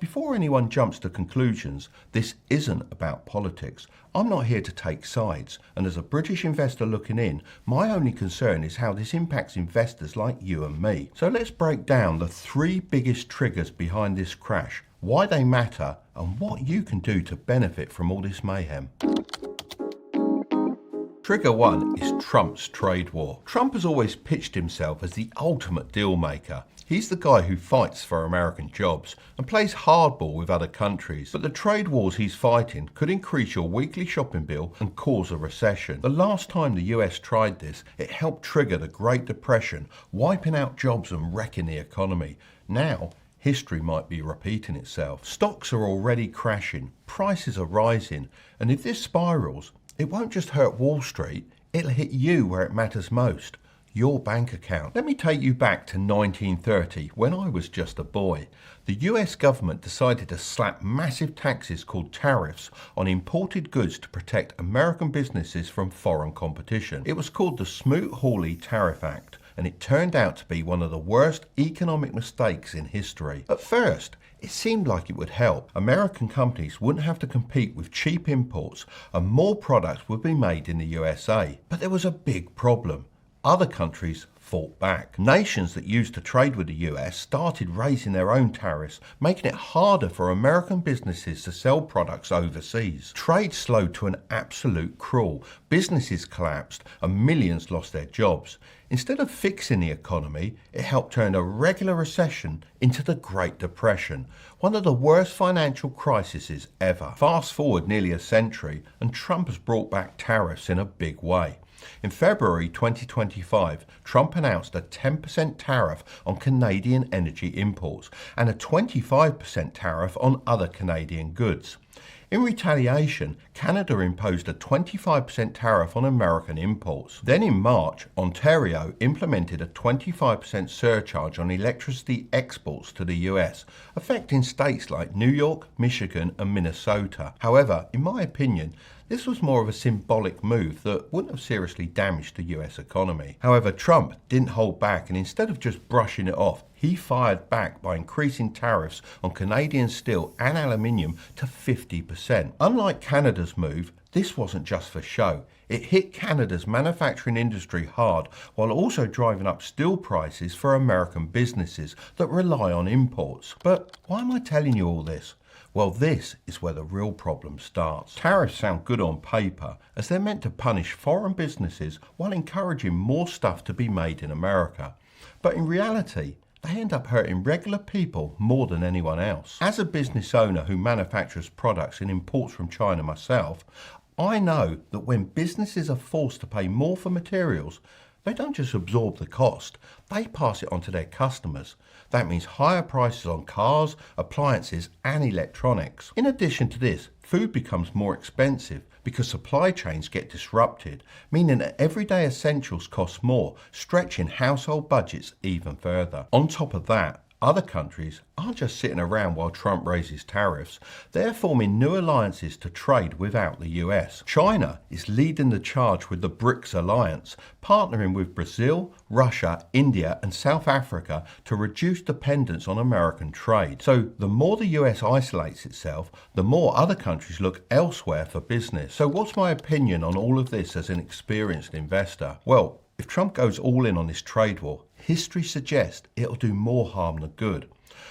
Before anyone jumps to conclusions, this isn't about politics. I'm not here to take sides, and as a British investor looking in, my only concern is how this impacts investors like you and me. So let's break down the three biggest triggers behind this crash, why they matter, and what you can do to benefit from all this mayhem. Trigger one is Trump's trade war. Trump has always pitched himself as the ultimate deal maker. He's the guy who fights for American jobs and plays hardball with other countries. But the trade wars he's fighting could increase your weekly shopping bill and cause a recession. The last time the US tried this, it helped trigger the Great Depression, wiping out jobs and wrecking the economy. Now, history might be repeating itself. Stocks are already crashing, prices are rising, and if this spirals, it won't just hurt Wall Street, it'll hit you where it matters most. Your bank account. Let me take you back to 1930 when I was just a boy. The US government decided to slap massive taxes called tariffs on imported goods to protect American businesses from foreign competition. It was called the Smoot-Hawley Tariff Act, and it turned out to be one of the worst economic mistakes in history. At first, it seemed like it would help. American companies wouldn't have to compete with cheap imports and more products would be made in the USA. But there was a big problem. Other countries fought back. Nations that used to trade with the US started raising their own tariffs, making it harder for American businesses to sell products overseas. Trade slowed to an absolute crawl. Businesses collapsed and millions lost their jobs. Instead of fixing the economy, it helped turn a regular recession into the Great Depression, one of the worst financial crises ever. Fast forward nearly a century and Trump has brought back tariffs in a big way. In February 2025, Trump announced a 10% tariff on Canadian energy imports and a 25% tariff on other Canadian goods. In retaliation, Canada imposed a 25% tariff on American imports. Then in March, Ontario implemented a 25% surcharge on electricity exports to the US, affecting states like New York, Michigan and Minnesota. However, in my opinion, this was more of a symbolic move that wouldn't have seriously damaged the US economy. However, Trump didn't hold back, and instead of just brushing it off, he fired back by increasing tariffs on Canadian steel and aluminium to 50%. Unlike Canada's move, this wasn't just for show. It hit Canada's manufacturing industry hard while also driving up steel prices for American businesses that rely on imports. But why am I telling you all this? Well, this is where the real problem starts. Tariffs sound good on paper, as they're meant to punish foreign businesses while encouraging more stuff to be made in America. But in reality, they end up hurting regular people more than anyone else. As a business owner who manufactures products and imports from China myself, I know that when businesses are forced to pay more for materials, they don't just absorb the cost, they pass it on to their customers. That means higher prices on cars, appliances and electronics. In addition to this, food becomes more expensive because supply chains get disrupted, meaning that everyday essentials cost more, stretching household budgets even further. On top of that, other countries aren't just sitting around while Trump raises tariffs, they're forming new alliances to trade without the US. China is leading the charge with the BRICS alliance, partnering with Brazil, Russia, India and South Africa to reduce dependence on American trade. So the more the US isolates itself, the more other countries look elsewhere for business. So what's my opinion on all of this as an experienced investor? Well, if Trump goes all in on this trade war, history suggests it'll do more harm than good.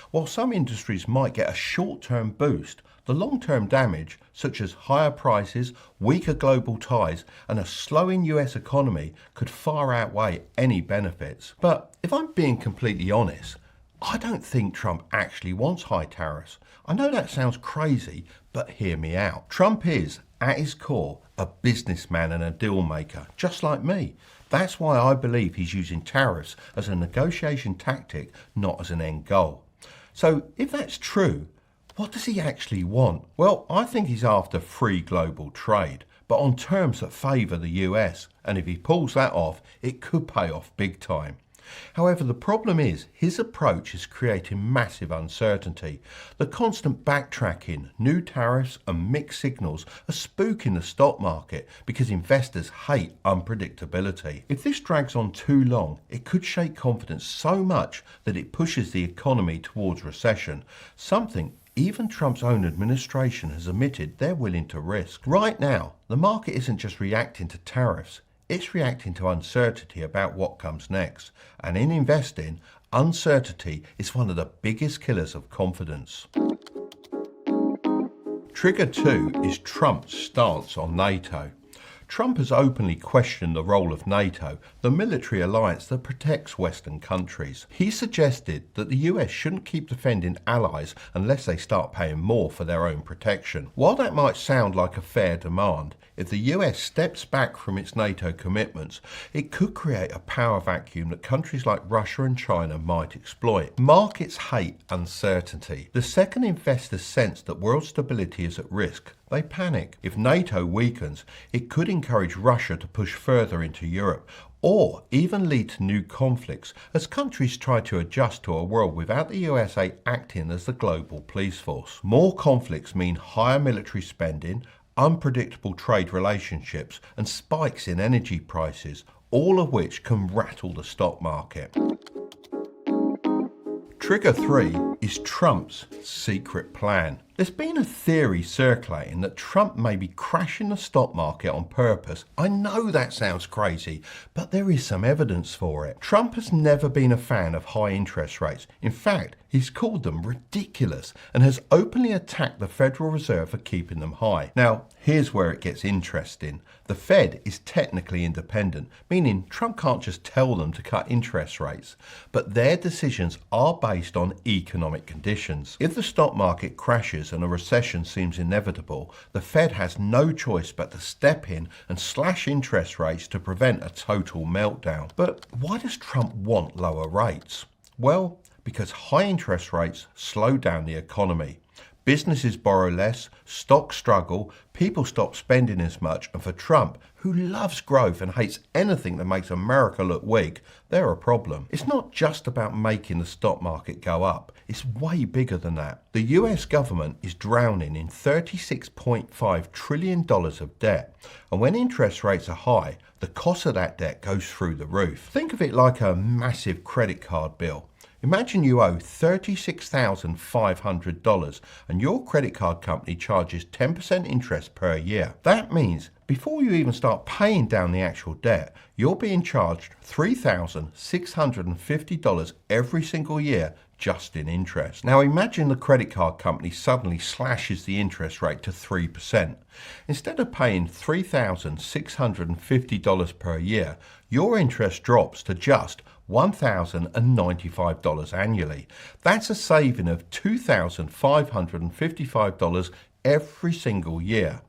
While some industries might get a short-term boost, the long-term damage, such as higher prices, weaker global ties, and a slowing US economy, could far outweigh any benefits. But if I'm being completely honest, I don't think Trump actually wants high tariffs. I know that sounds crazy, but hear me out. Trump is, at his core, a businessman and a deal maker, just like me. That's why I believe he's using tariffs as a negotiation tactic, not as an end goal. So if that's true, what does he actually want? Well, I think he's after free global trade, but on terms that favour the US, and if he pulls that off, it could pay off big time. However, the problem is his approach is creating massive uncertainty. The constant backtracking, new tariffs and mixed signals are spooking the stock market because investors hate unpredictability. If this drags on too long, it could shake confidence so much that it pushes the economy towards recession, something even Trump's own administration has admitted they're willing to risk. Right now, the market isn't just reacting to tariffs, it's reacting to uncertainty about what comes next. And in investing, uncertainty is one of the biggest killers of confidence. Trigger 2 is Trump's stance on NATO. Trump has openly questioned the role of NATO, the military alliance that protects Western countries. He suggested that the US shouldn't keep defending allies unless they start paying more for their own protection. While that might sound like a fair demand, if the US steps back from its NATO commitments, it could create a power vacuum that countries like Russia and China might exploit. Markets hate uncertainty. The second investors sense that world stability is at risk, they panic. If NATO weakens, it could encourage Russia to push further into Europe, or even lead to new conflicts as countries try to adjust to a world without the USA acting as the global police force. More conflicts mean higher military spending, unpredictable trade relationships, and spikes in energy prices, all of which can rattle the stock market. Trigger 3 is Trump's secret plan. There's been a theory circulating that Trump may be crashing the stock market on purpose. I know that sounds crazy, but there is some evidence for it. Trump has never been a fan of high interest rates. In fact, he's called them ridiculous and has openly attacked the Federal Reserve for keeping them high. Now, here's where it gets interesting. The Fed is technically independent, meaning Trump can't just tell them to cut interest rates, but their decisions are based on economic conditions. If the stock market crashes and a recession seems inevitable, the Fed has no choice but to step in and slash interest rates to prevent a total meltdown. But why does Trump want lower rates? Well, because high interest rates slow down the economy. Businesses borrow less, stocks struggle, people stop spending as much, and for Trump, who loves growth and hates anything that makes America look weak, they're a problem. It's not just about making the stock market go up, it's way bigger than that. The US government is drowning in $36.5 trillion of debt, and when interest rates are high, the cost of that debt goes through the roof. Think of it like a massive credit card bill. Imagine you owe $36,500 and your credit card company charges 10% interest per year. That means before you even start paying down the actual debt, you're being charged $3,650 every single year just in interest. Now imagine the credit card company suddenly slashes the interest rate to 3%. Instead of paying $3,650 per year, your interest drops to just $1,095 annually. That's a saving of $2,555 every single year.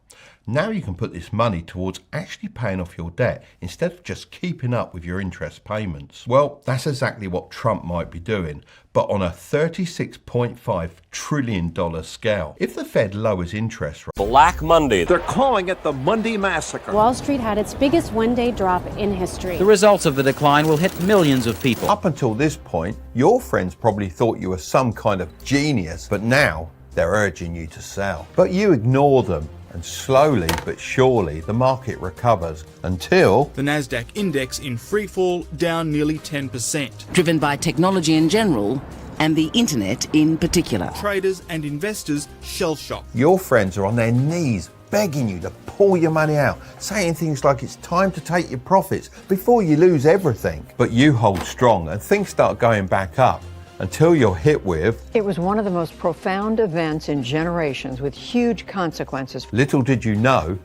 Now you can put this money towards actually paying off your debt instead of just keeping up with your interest payments. Well, that's exactly what Trump might be doing, but on a $36.5 trillion scale. If the Fed lowers interest rates... Black Monday. They're calling it the Monday Massacre. Wall Street had its biggest one-day drop in history. The results of the decline will hit millions of people. Up until this point, your friends probably thought you were some kind of genius, but now they're urging you to sell. But you ignore them, and slowly but surely the market recovers until... The Nasdaq index in freefall, down nearly 10%. Driven by technology in general and the internet in particular. Traders and investors shell-shocked. Your friends are on their knees begging you to pull your money out, saying things like it's time to take your profits before you lose everything. But you hold strong and things start going back up. Until you're hit with... It was one of the most profound events in generations with huge consequences. Little did you know,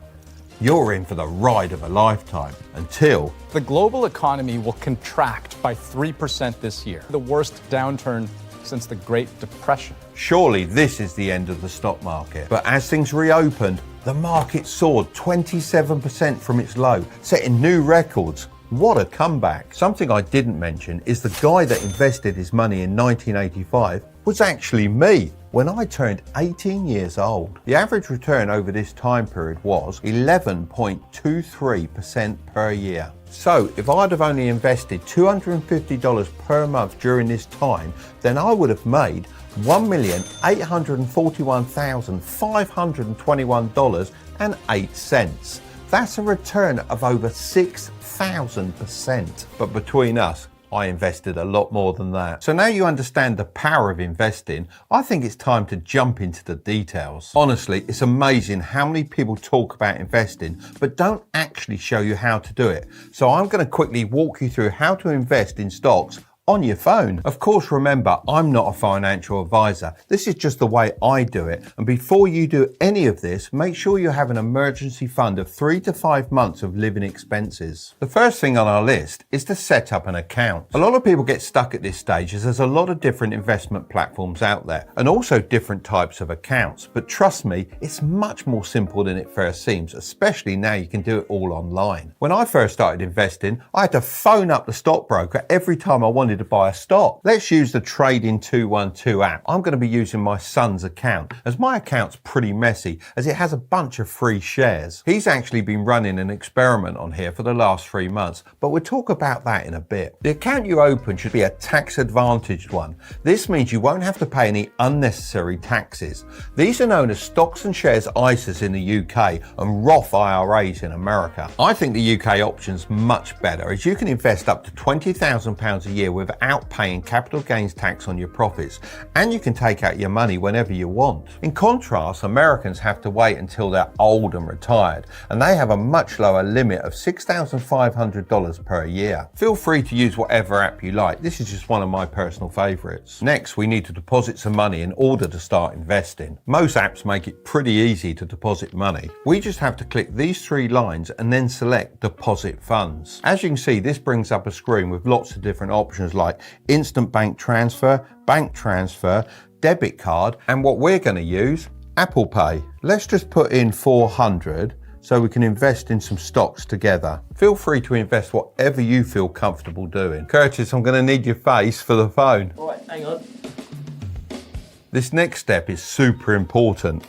you're in for the ride of a lifetime. Until... The global economy will contract by 3% this year. The worst downturn since the Great Depression. Surely this is the end of the stock market. But as things reopened, the market soared 27% from its low, setting new records. What a comeback. Something I didn't mention is the guy that invested his money in 1985 was actually me when I turned 18 years old. The average return over this time period was 11.23% per year. So if I'd have only invested $250 per month during this time, then I would have made $1,841,521.08. That's a return of over 6,000%. But between us, I invested a lot more than that. So now you understand the power of investing, I think it's time to jump into the details. Honestly, it's amazing how many people talk about investing but don't actually show you how to do it. So I'm going to quickly walk you through how to invest in stocks on your phone. Of course, remember, I'm not a financial advisor. This is just the way I do it. And before you do any of this, make sure you have an emergency fund of 3 to 5 months of living expenses. The first thing on our list is to set up an account. A lot of people get stuck at this stage as there's a lot of different investment platforms out there and also different types of accounts. But trust me, it's much more simple than it first seems, especially now you can do it all online. When I first started investing, I had to phone up the stockbroker every time I wanted to buy a stock. Let's use the Trading 212 app. I'm going to be using my son's account as my account's pretty messy as it has a bunch of free shares. He's actually been running an experiment on here for the last 3 months, but we'll talk about that in a bit. The account you open should be a tax advantaged one. This means you won't have to pay any unnecessary taxes. These are known as stocks and shares ISAs in the UK and Roth IRAs in America. I think the UK option's much better as you can invest up to £20,000 a year without paying capital gains tax on your profits, and you can take out your money whenever you want. In contrast, Americans have to wait until they're old and retired, and they have a much lower limit of $6,500 per year. Feel free to use whatever app you like. This is just one of my personal favorites. Next, we need to deposit some money in order to start investing. Most apps make it pretty easy to deposit money. We just have to click these 3 lines and then select deposit funds. As you can see, this brings up a screen with lots of different options like instant bank transfer, debit card, and what we're going to use, Apple Pay. Let's just put in 400 so we can invest in some stocks together. Feel free to invest whatever you feel comfortable doing. Curtis, I'm going to need your face for the phone. All right, hang on. This next step is super important.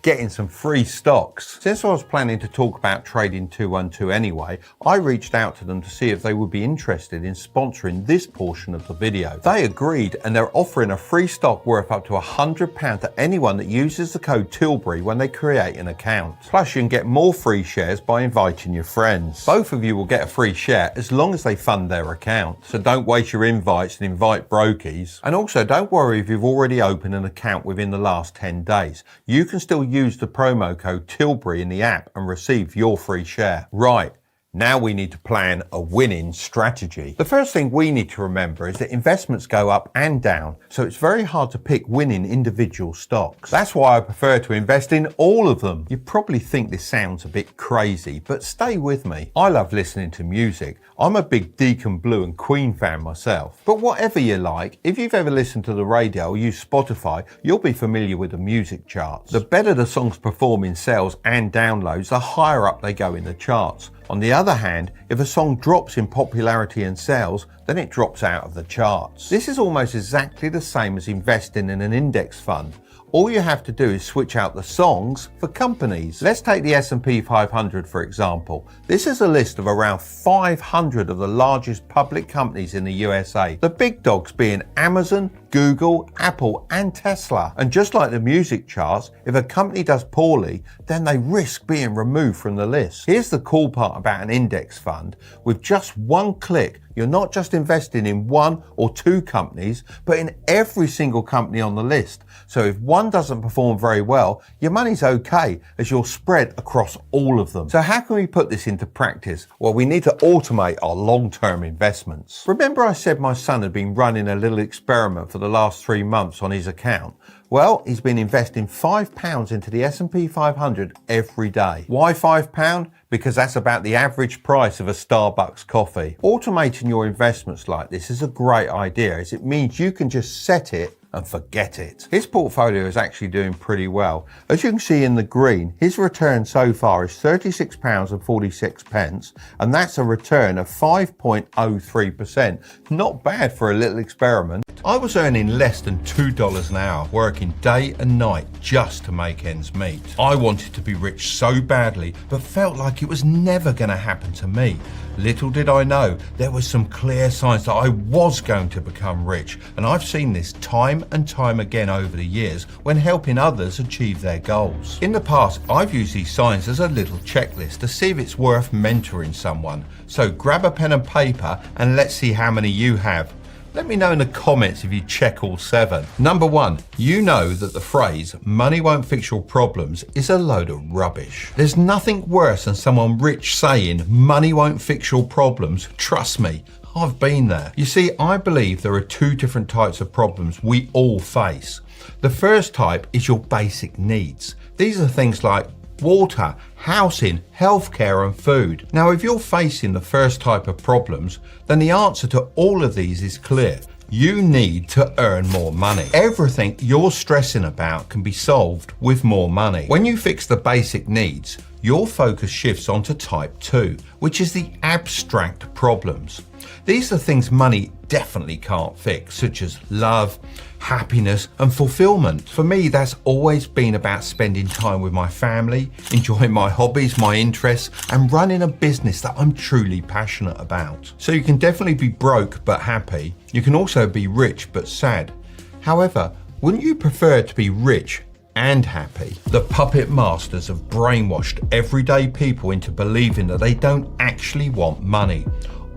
Getting some free stocks. Since I was planning to talk about Trading 212 anyway, I reached out to them to see if they would be interested in sponsoring this portion of the video. They agreed and they're offering a free stock worth up to £100 to anyone that uses the code Tilbury when they create an account. Plus you can get more free shares by inviting your friends. Both of you will get a free share as long as they fund their account. So don't waste your invites and invite brokies. And also don't worry if you've already opened an account within the last 10 days. You can still use the promo code Tilbury in the app and receive your free share. Right. Now we need to plan a winning strategy. The first thing we need to remember is that investments go up and down, so it's very hard to pick winning individual stocks. That's why I prefer to invest in all of them. You probably think this sounds a bit crazy, but stay with me. I love listening to music. I'm a big Deacon Blue and Queen fan myself. But whatever you like, if you've ever listened to the radio or used Spotify, you'll be familiar with the music charts. The better the songs perform in sales and downloads, the higher up they go in the charts. On the other hand, if a song drops in popularity and sales, then it drops out of the charts. This is almost exactly the same as investing in an index fund. All you have to do is switch out the songs for companies. Let's take the S&P 500 for example. This is a list of around 500 of the largest public companies in the USA. The big dogs being Amazon, Google, Apple and Tesla. And just like the music charts, if a company does poorly, then they risk being removed from the list. Here's the cool part about an index fund. With just one click, you're not just investing in 1 or 2 companies, but in every single company on the list. So if one doesn't perform very well, your money's okay as you're spread across all of them. So how can we put this into practice? Well, we need to automate our long-term investments. Remember I said my son had been running a little experiment for the last 3 months on his account? Well, he's been investing £5 into the S&P 500 every day. Why £5? Because that's about the average price of a Starbucks coffee. Automating your investments like this is a great idea as it means you can just set it and forget it. His portfolio is actually doing pretty well. As you can see in the green, his return so far is £36.46, and that's a return of 5.03%. Not bad for a little experiment. I was earning less than $2 an hour, working day and night just to make ends meet. I wanted to be rich so badly, but felt like it was never going to happen to me. Little did I know, there were some clear signs that I was going to become rich, and I've seen this time and time again over the years when helping others achieve their goals. In the past, I've used these signs as a little checklist to see if it's worth mentoring someone. So grab a pen and paper and let's see how many you have. Let me know in the comments if you check all 7. Number 1, you know that the phrase, money won't fix your problems, is a load of rubbish. There's nothing worse than someone rich saying, money won't fix your problems. Trust me, I've been there. You see, I believe there are 2 different types of problems we all face. The first type is your basic needs. These are things like water, housing, healthcare and food. Now, if you're facing the first type of problems, then the answer to all of these is clear. You need to earn more money. Everything you're stressing about can be solved with more money. When you fix the basic needs, your focus shifts onto type 2, which is the abstract problems. These are things money definitely can't fix, such as love, happiness and fulfillment. For me, that's always been about spending time with my family, enjoying my hobbies, my interests, and running a business that I'm truly passionate about. So you can definitely be broke but happy. You can also be rich but sad. However, wouldn't you prefer to be rich and happy? The puppet masters have brainwashed everyday people into believing that they don't actually want money,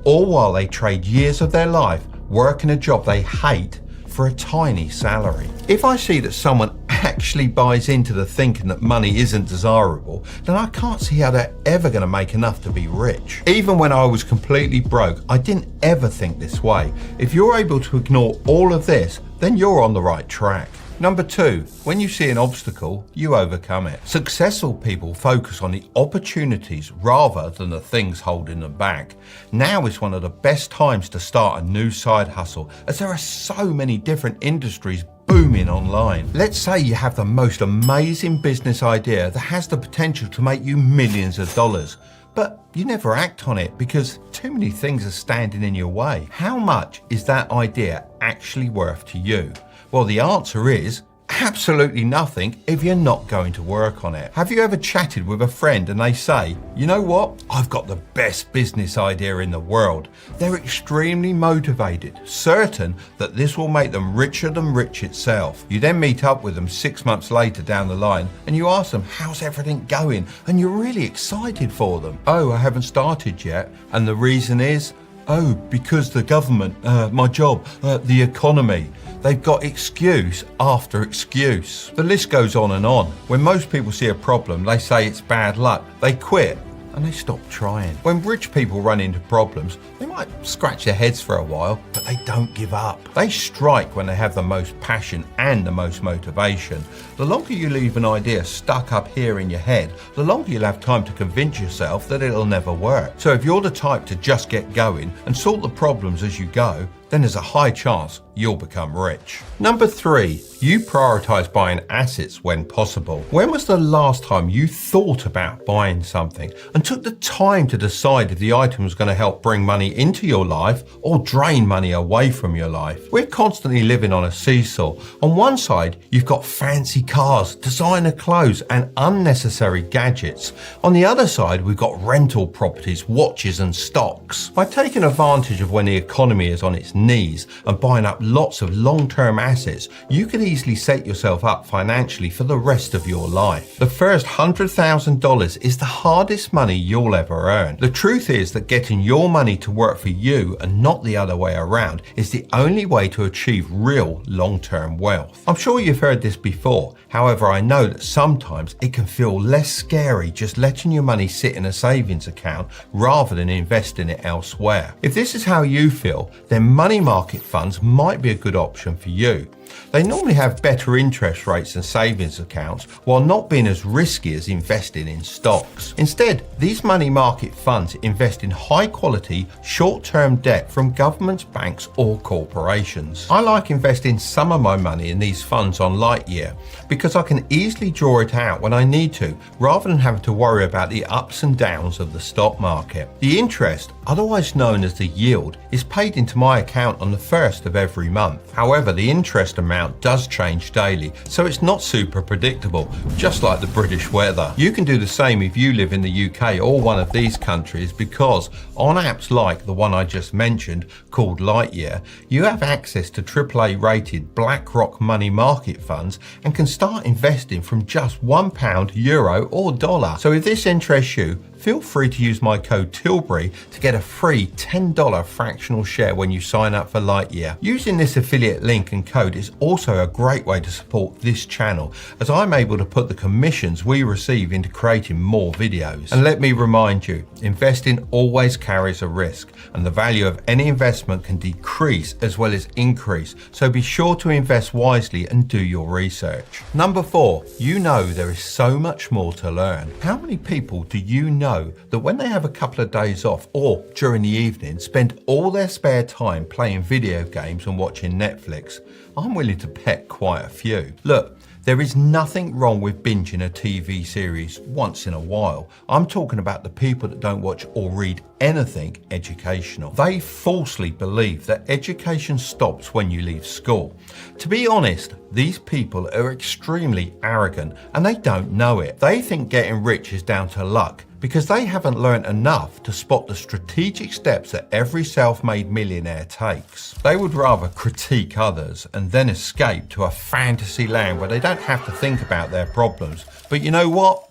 all while they trade years of their life working a job they hate for a tiny salary. If I see that someone actually buys into the thinking that money isn't desirable, then I can't see how they're ever going to make enough to be rich. Even when I was completely broke, I didn't ever think this way. If you're able to ignore all of this, then you're on the right track. Number 2, when you see an obstacle, you overcome it. Successful people focus on the opportunities rather than the things holding them back. Now is one of the best times to start a new side hustle, as there are so many different industries booming online. Let's say you have the most amazing business idea that has the potential to make you millions of dollars, but you never act on it because too many things are standing in your way. How much is that idea actually worth to you? Well, the answer is absolutely nothing if you're not going to work on it. Have you ever chatted with a friend and they say, you know what, I've got the best business idea in the world. They're extremely motivated, certain that this will make them richer than rich itself. You then meet up with them 6 months later down the line and you ask them, how's everything going? And you're really excited for them. Oh, I haven't started yet. And the reason is, oh, because the government, my job, the economy. They've got excuse after excuse. The list goes on and on. When most people see a problem, they say it's bad luck. They quit and they stop trying. When rich people run into problems, they might scratch their heads for a while, but they don't give up. They strike when they have the most passion and the most motivation. The longer you leave an idea stuck up here in your head, the longer you'll have time to convince yourself that it'll never work. So if you're the type to just get going and sort the problems as you go, then there's a high chance you'll become rich. Number 3, you prioritize buying assets when possible. When was the last time you thought about buying something and took the time to decide if the item was going to help bring money into your life or drain money away from your life? We're constantly living on a seesaw. On one side, you've got fancy cars, designer clothes, and unnecessary gadgets. On the other side, we've got rental properties, watches, and stocks. By taking advantage of when the economy is on its knees and buying up lots of long-term assets, you could easily set yourself up financially for the rest of your life. The first $100,000 is the hardest money you'll ever earn. The truth is that getting your money to work for you and not the other way around is the only way to achieve real long-term wealth. I'm sure you've heard this before. However, I know that sometimes it can feel less scary just letting your money sit in a savings account rather than investing it elsewhere. If this is how you feel, then money market funds might be a good option for you. They normally have better interest rates than savings accounts while not being as risky as investing in stocks. Instead, these money market funds invest in high quality, short-term debt from governments, banks or corporations. I like investing some of my money in these funds on light year because I can easily draw it out when I need to rather than having to worry about the ups and downs of the stock market. The interest, otherwise known as the yield, is paid into my account on the 1st of every month. However, the interest amount does change daily, so it's not super predictable, just like the British weather. You can do the same if you live in the UK or one of these countries, because on apps like the one I just mentioned called Lightyear, you have access to AAA rated BlackRock money market funds and can start investing from just £1, euro or dollar. So if this interests you, feel free to use my code Tilbury to get a free $10 fractional share when you sign up for Lightyear. Using this affiliate link and code is also a great way to support this channel, as I'm able to put the commissions we receive into creating more videos. And let me remind you, investing always carries a risk, and the value of any investment can decrease as well as increase, so be sure to invest wisely and do your research. Number 4, you know there is so much more to learn. How many people do you know that when they have a couple of days off or during the evening spend all their spare time playing video games and watching Netflix? I'm willing to bet quite a few. Look, there is nothing wrong with binging a TV series once in a while. I'm talking about the people that don't watch or read anything educational. They falsely believe that education stops when you leave school. To be honest, these people are extremely arrogant and they don't know it. They think getting rich is down to luck, because they haven't learned enough to spot the strategic steps that every self-made millionaire takes. They would rather critique others and then escape to a fantasy land where they don't have to think about their problems. But you know what?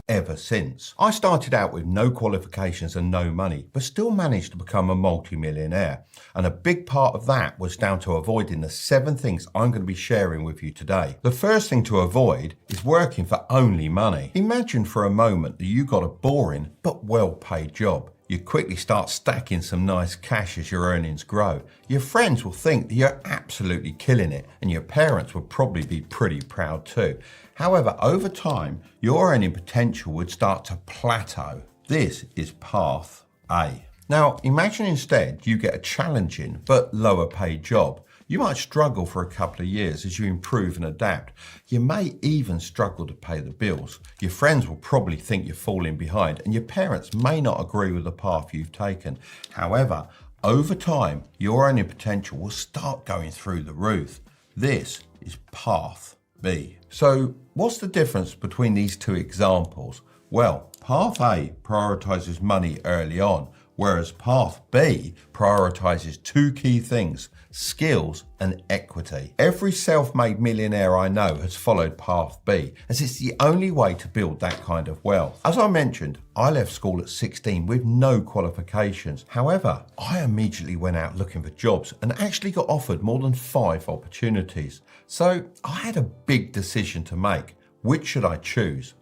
Ever since. I started out with no qualifications and no money, but still managed to become a multi-millionaire. And a big part of that was down to avoiding the 7 things I'm going to be sharing with you today. The first thing to avoid is working for only money. Imagine for a moment that you got a boring but well-paid job. You quickly start stacking some nice cash as your earnings grow. Your friends will think that you're absolutely killing it, and your parents would probably be pretty proud too. However, over time, your earning potential would start to plateau. This is path A. Now, imagine instead you get a challenging but lower paid job. You might struggle for a couple of years as you improve and adapt. You may even struggle to pay the bills. Your friends will probably think you're falling behind, and your parents may not agree with the path you've taken. However, over time, your earning potential will start going through the roof. This is path B. So, what's the difference between these two examples? Well, path A prioritizes money early on, whereas path B prioritizes 2 key things: skills and equity. Every self-made millionaire I know has followed path B, as it's the only way to build that kind of wealth. As I mentioned, I left school at 16 with no qualifications. However, I immediately went out looking for jobs and actually got offered more than 5 opportunities. So I had a big decision to make. Which should I choose?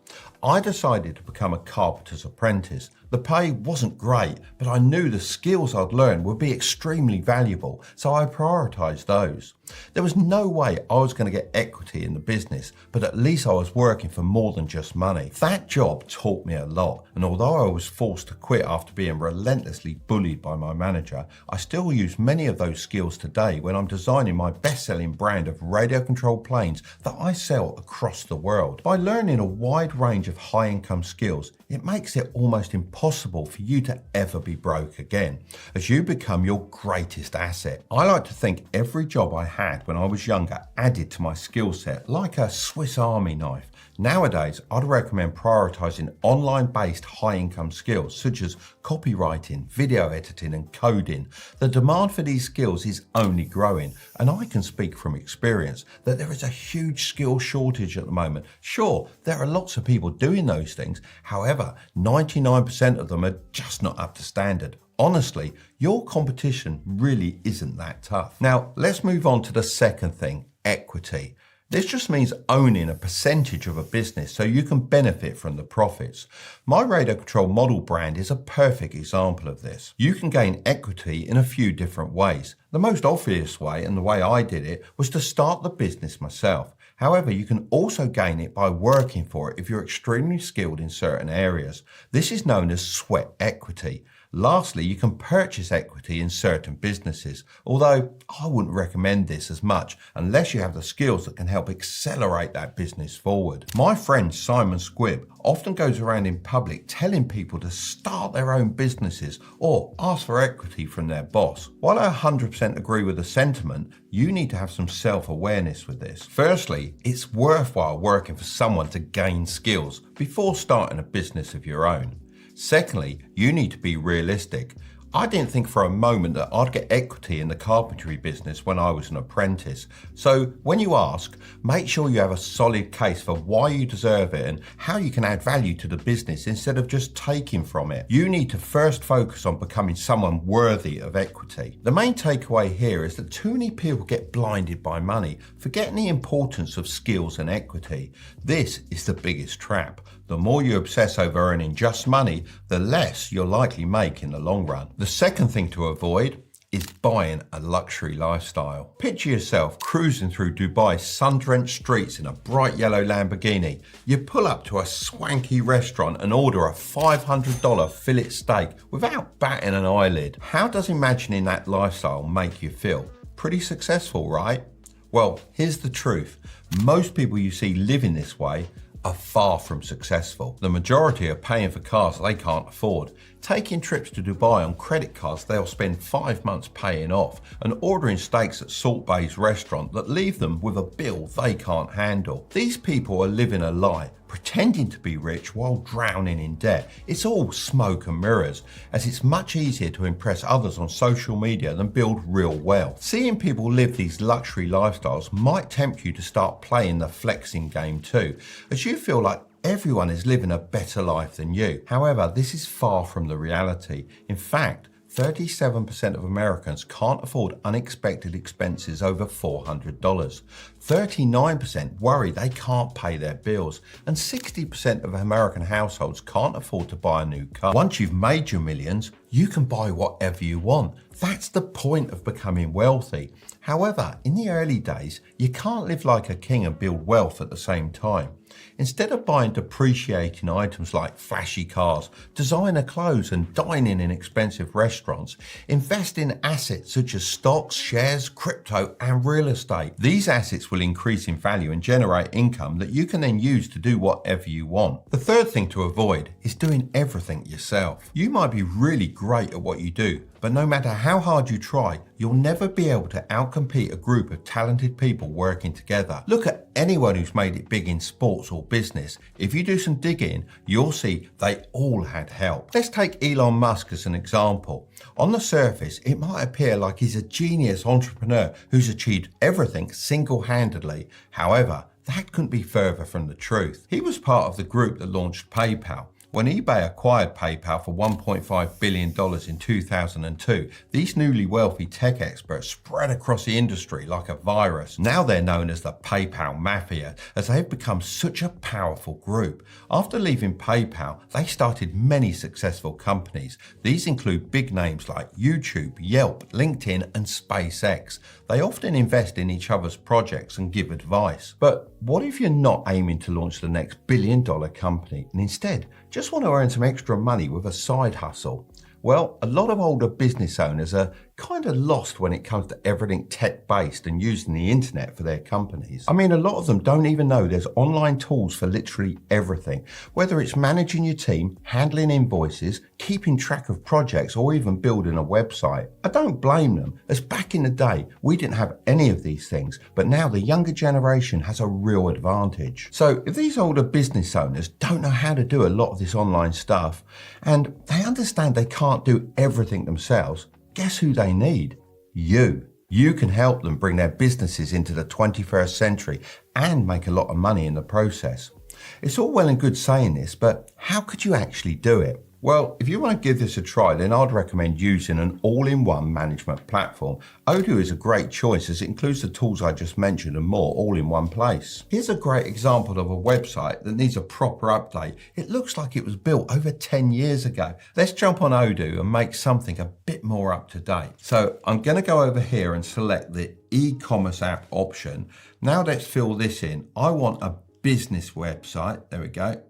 I decided to become a carpenter's apprentice. The pay wasn't great, but I knew the skills I'd learned would be extremely valuable, so I prioritised those. There was no way I was going to get equity in the business, but at least I was working for more than just money. That job taught me a lot, and although I was forced to quit after being relentlessly bullied by my manager, I still use many of those skills today when I'm designing my best-selling brand of radio-controlled planes that I sell across the world. By learning a wide range of high-income skills, it makes it almost impossible for you to ever be broke again, as you become your greatest asset. I like to think every job I had when I was younger added to my skill set like a Swiss Army knife. Nowadays, I'd recommend prioritising online-based high-income skills such as copywriting, video editing and coding. The demand for these skills is only growing, and I can speak from experience that there is a huge skill shortage at the moment. Sure, there are lots of people doing those things, however, 99% of them are just not up to standard. Honestly, your competition really isn't that tough. Now, let's move on to the second thing, equity. This just means owning a percentage of a business so you can benefit from the profits. My radio control model brand is a perfect example of this. You can gain equity in a few different ways. The most obvious way, and the way I did it, was to start the business myself. However, you can also gain it by working for it if you're extremely skilled in certain areas. This is known as sweat equity. Lastly, you can purchase equity in certain businesses, although I wouldn't recommend this as much unless you have the skills that can help accelerate that business forward. My friend Simon Squibb often goes around in public telling people to start their own businesses or ask for equity from their boss. While I 100% agree with the sentiment, you need to have some self-awareness with this. Firstly, it's worthwhile working for someone to gain skills before starting a business of your own. Secondly, you need to be realistic. I didn't think for a moment that I'd get equity in the carpentry business when I was an apprentice. So when you ask, make sure you have a solid case for why you deserve it and how you can add value to the business instead of just taking from it. You need to first focus on becoming someone worthy of equity. The main takeaway here is that too many people get blinded by money, forgetting the importance of skills and equity. This is the biggest trap. The more you obsess over earning just money, the less you'll likely make in the long run. The second thing to avoid is buying a luxury lifestyle. Picture yourself cruising through Dubai's sun-drenched streets in a bright yellow Lamborghini. You pull up to a swanky restaurant and order a $500 fillet steak without batting an eyelid. How does imagining that lifestyle make you feel? Pretty successful, right? Well, here's the truth. Most people you see living this way are far from successful. The majority are paying for cars they can't afford, taking trips to Dubai on credit cards they'll spend 5 months paying off, and ordering steaks at Salt Bay's restaurant that leave them with a bill they can't handle. These people are living a lie, pretending to be rich while drowning in debt. It's all smoke and mirrors, as it's much easier to impress others on social media than build real wealth. Seeing people live these luxury lifestyles might tempt you to start playing the flexing game too, as you feel like everyone is living a better life than you. However, this is far from the reality. In fact, 37% of Americans can't afford unexpected expenses over $400. 39% worry they can't pay their bills, and 60% of American households can't afford to buy a new car. Once you've made your millions, you can buy whatever you want. That's the point of becoming wealthy. However, in the early days, you can't live like a king and build wealth at the same time. Instead of buying depreciating items like flashy cars, designer clothes, and dining in expensive restaurants, invest in assets such as stocks, shares, crypto, and real estate. These assets will increase in value and generate income that you can then use to do whatever you want. The third thing to avoid is doing everything yourself. You might be really great at what you do, but no matter how hard you try, you'll never be able to outcompete a group of talented people working together. Look at anyone who's made it big in sports or business. If you do some digging, you'll see they all had help. Let's take Elon Musk as an example. On the surface, it might appear like he's a genius entrepreneur who's achieved everything single-handedly. However, that couldn't be further from the truth. He was part of the group that launched PayPal. When eBay acquired PayPal for $1.5 billion in 2002, these newly wealthy tech experts spread across the industry like a virus. Now they're known as the PayPal Mafia, as they've become such a powerful group. After leaving PayPal, they started many successful companies. These include big names like YouTube, Yelp, LinkedIn, and SpaceX. They often invest in each other's projects and give advice. But what if you're not aiming to launch the next billion-dollar company and instead just want to earn some extra money with a side hustle? Well, a lot of older business owners are kind of lost when it comes to everything tech-based and using the internet for their companies. I mean, a lot of them don't even know there's online tools for literally everything, whether it's managing your team, handling invoices, keeping track of projects, or even building a website. I don't blame them, as back in the day, we didn't have any of these things, but now the younger generation has a real advantage. So if these older business owners don't know how to do a lot of this online stuff, and they understand they can't do everything themselves, guess who they need? You. You can help them bring their businesses into the 21st century and make a lot of money in the process. It's all well and good saying this, but how could you actually do it? Well, if you want to give this a try, then I'd recommend using an all-in-one management platform. Odoo is a great choice as it includes the tools I just mentioned and more all in one place. Here's a great example of a website that needs a proper update. It looks like it was built over 10 years ago. Let's jump on Odoo and make something a bit more up to date. So I'm going to go over here and select the e-commerce app option. Now let's fill this in. I want a business website. There we go.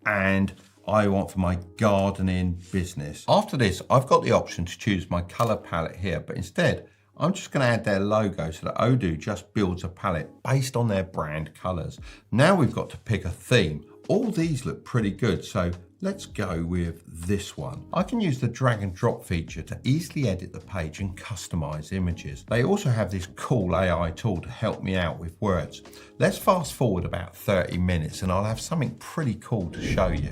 And I want for my gardening business. After this, I've got the option to choose my color palette here, but instead, I'm just going to add their logo so that Odoo just builds a palette based on their brand colors. Now we've got to pick a theme. All these look pretty good, so let's go with this one. I can use the drag and drop feature to easily edit the page and customize images. They also have this cool AI tool to help me out with words. Let's fast forward about 30 minutes and I'll have something pretty cool to show you.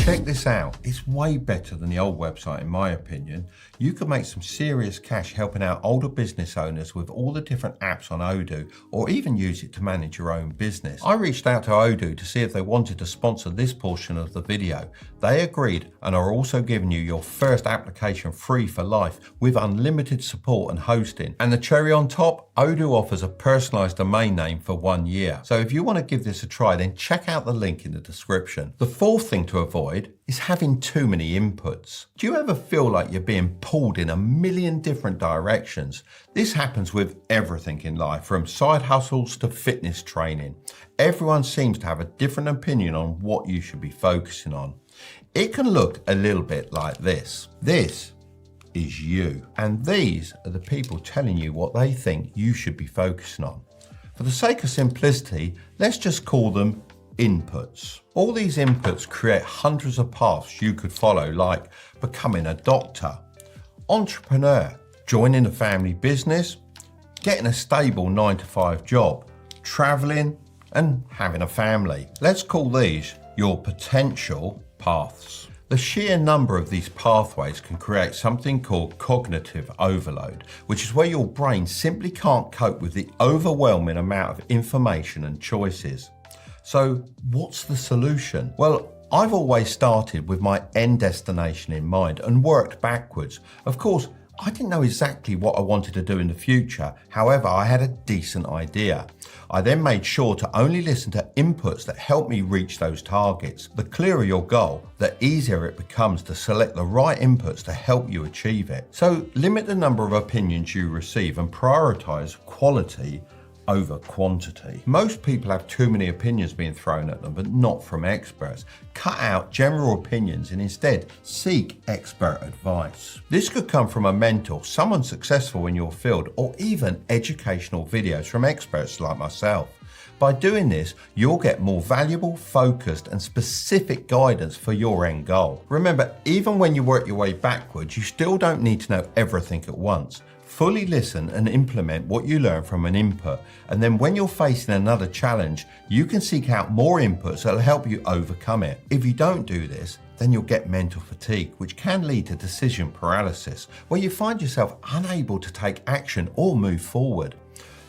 Check this out, it's way better than the old website in my opinion. You could make some serious cash helping out older business owners with all the different apps on Odoo, or even use it to manage your own business. I reached out to Odoo to see if they wanted to sponsor this portion of the video. They agreed and are also giving you your first application free for life with unlimited support and hosting. And the cherry on top, Odoo offers a personalized domain name for 1 year. So if you want to give this a try, then check out the link in the description. The fourth thing to avoid is having too many inputs. Do you ever feel like you're being pulled in a million different directions? This happens with everything in life, from side hustles to fitness training. Everyone seems to have a different opinion on what you should be focusing on. It can look a little bit like this. This is you, and these are the people telling you what they think you should be focusing on. For the sake of simplicity, let's just call them inputs. All these inputs create hundreds of paths you could follow, like becoming a doctor, entrepreneur, joining a family business, getting a stable 9-to-5 job, traveling, and having a family. Let's call these your potential paths. The sheer number of these pathways can create something called cognitive overload, which is where your brain simply can't cope with the overwhelming amount of information and choices. So what's the solution? Well, I've always started with my end destination in mind and worked backwards. Of course, I didn't know exactly what I wanted to do in the future. However, I had a decent idea. I then made sure to only listen to inputs that help me reach those targets. The clearer your goal, the easier it becomes to select the right inputs to help you achieve it. So limit the number of opinions you receive and prioritize quality over quantity. Most people have too many opinions being thrown at them, but not from experts. Cut out general opinions and instead seek expert advice. This could come from a mentor, someone successful in your field, or even educational videos from experts like myself. By doing this, you'll get more valuable, focused, and specific guidance for your end goal. Remember, even when you work your way backwards, you still don't need to know everything at once. Fully listen and implement what you learn from an input, and then when you're facing another challenge, you can seek out more inputs that will help you overcome it. If you don't do this, then you'll get mental fatigue, which can lead to decision paralysis, where you find yourself unable to take action or move forward.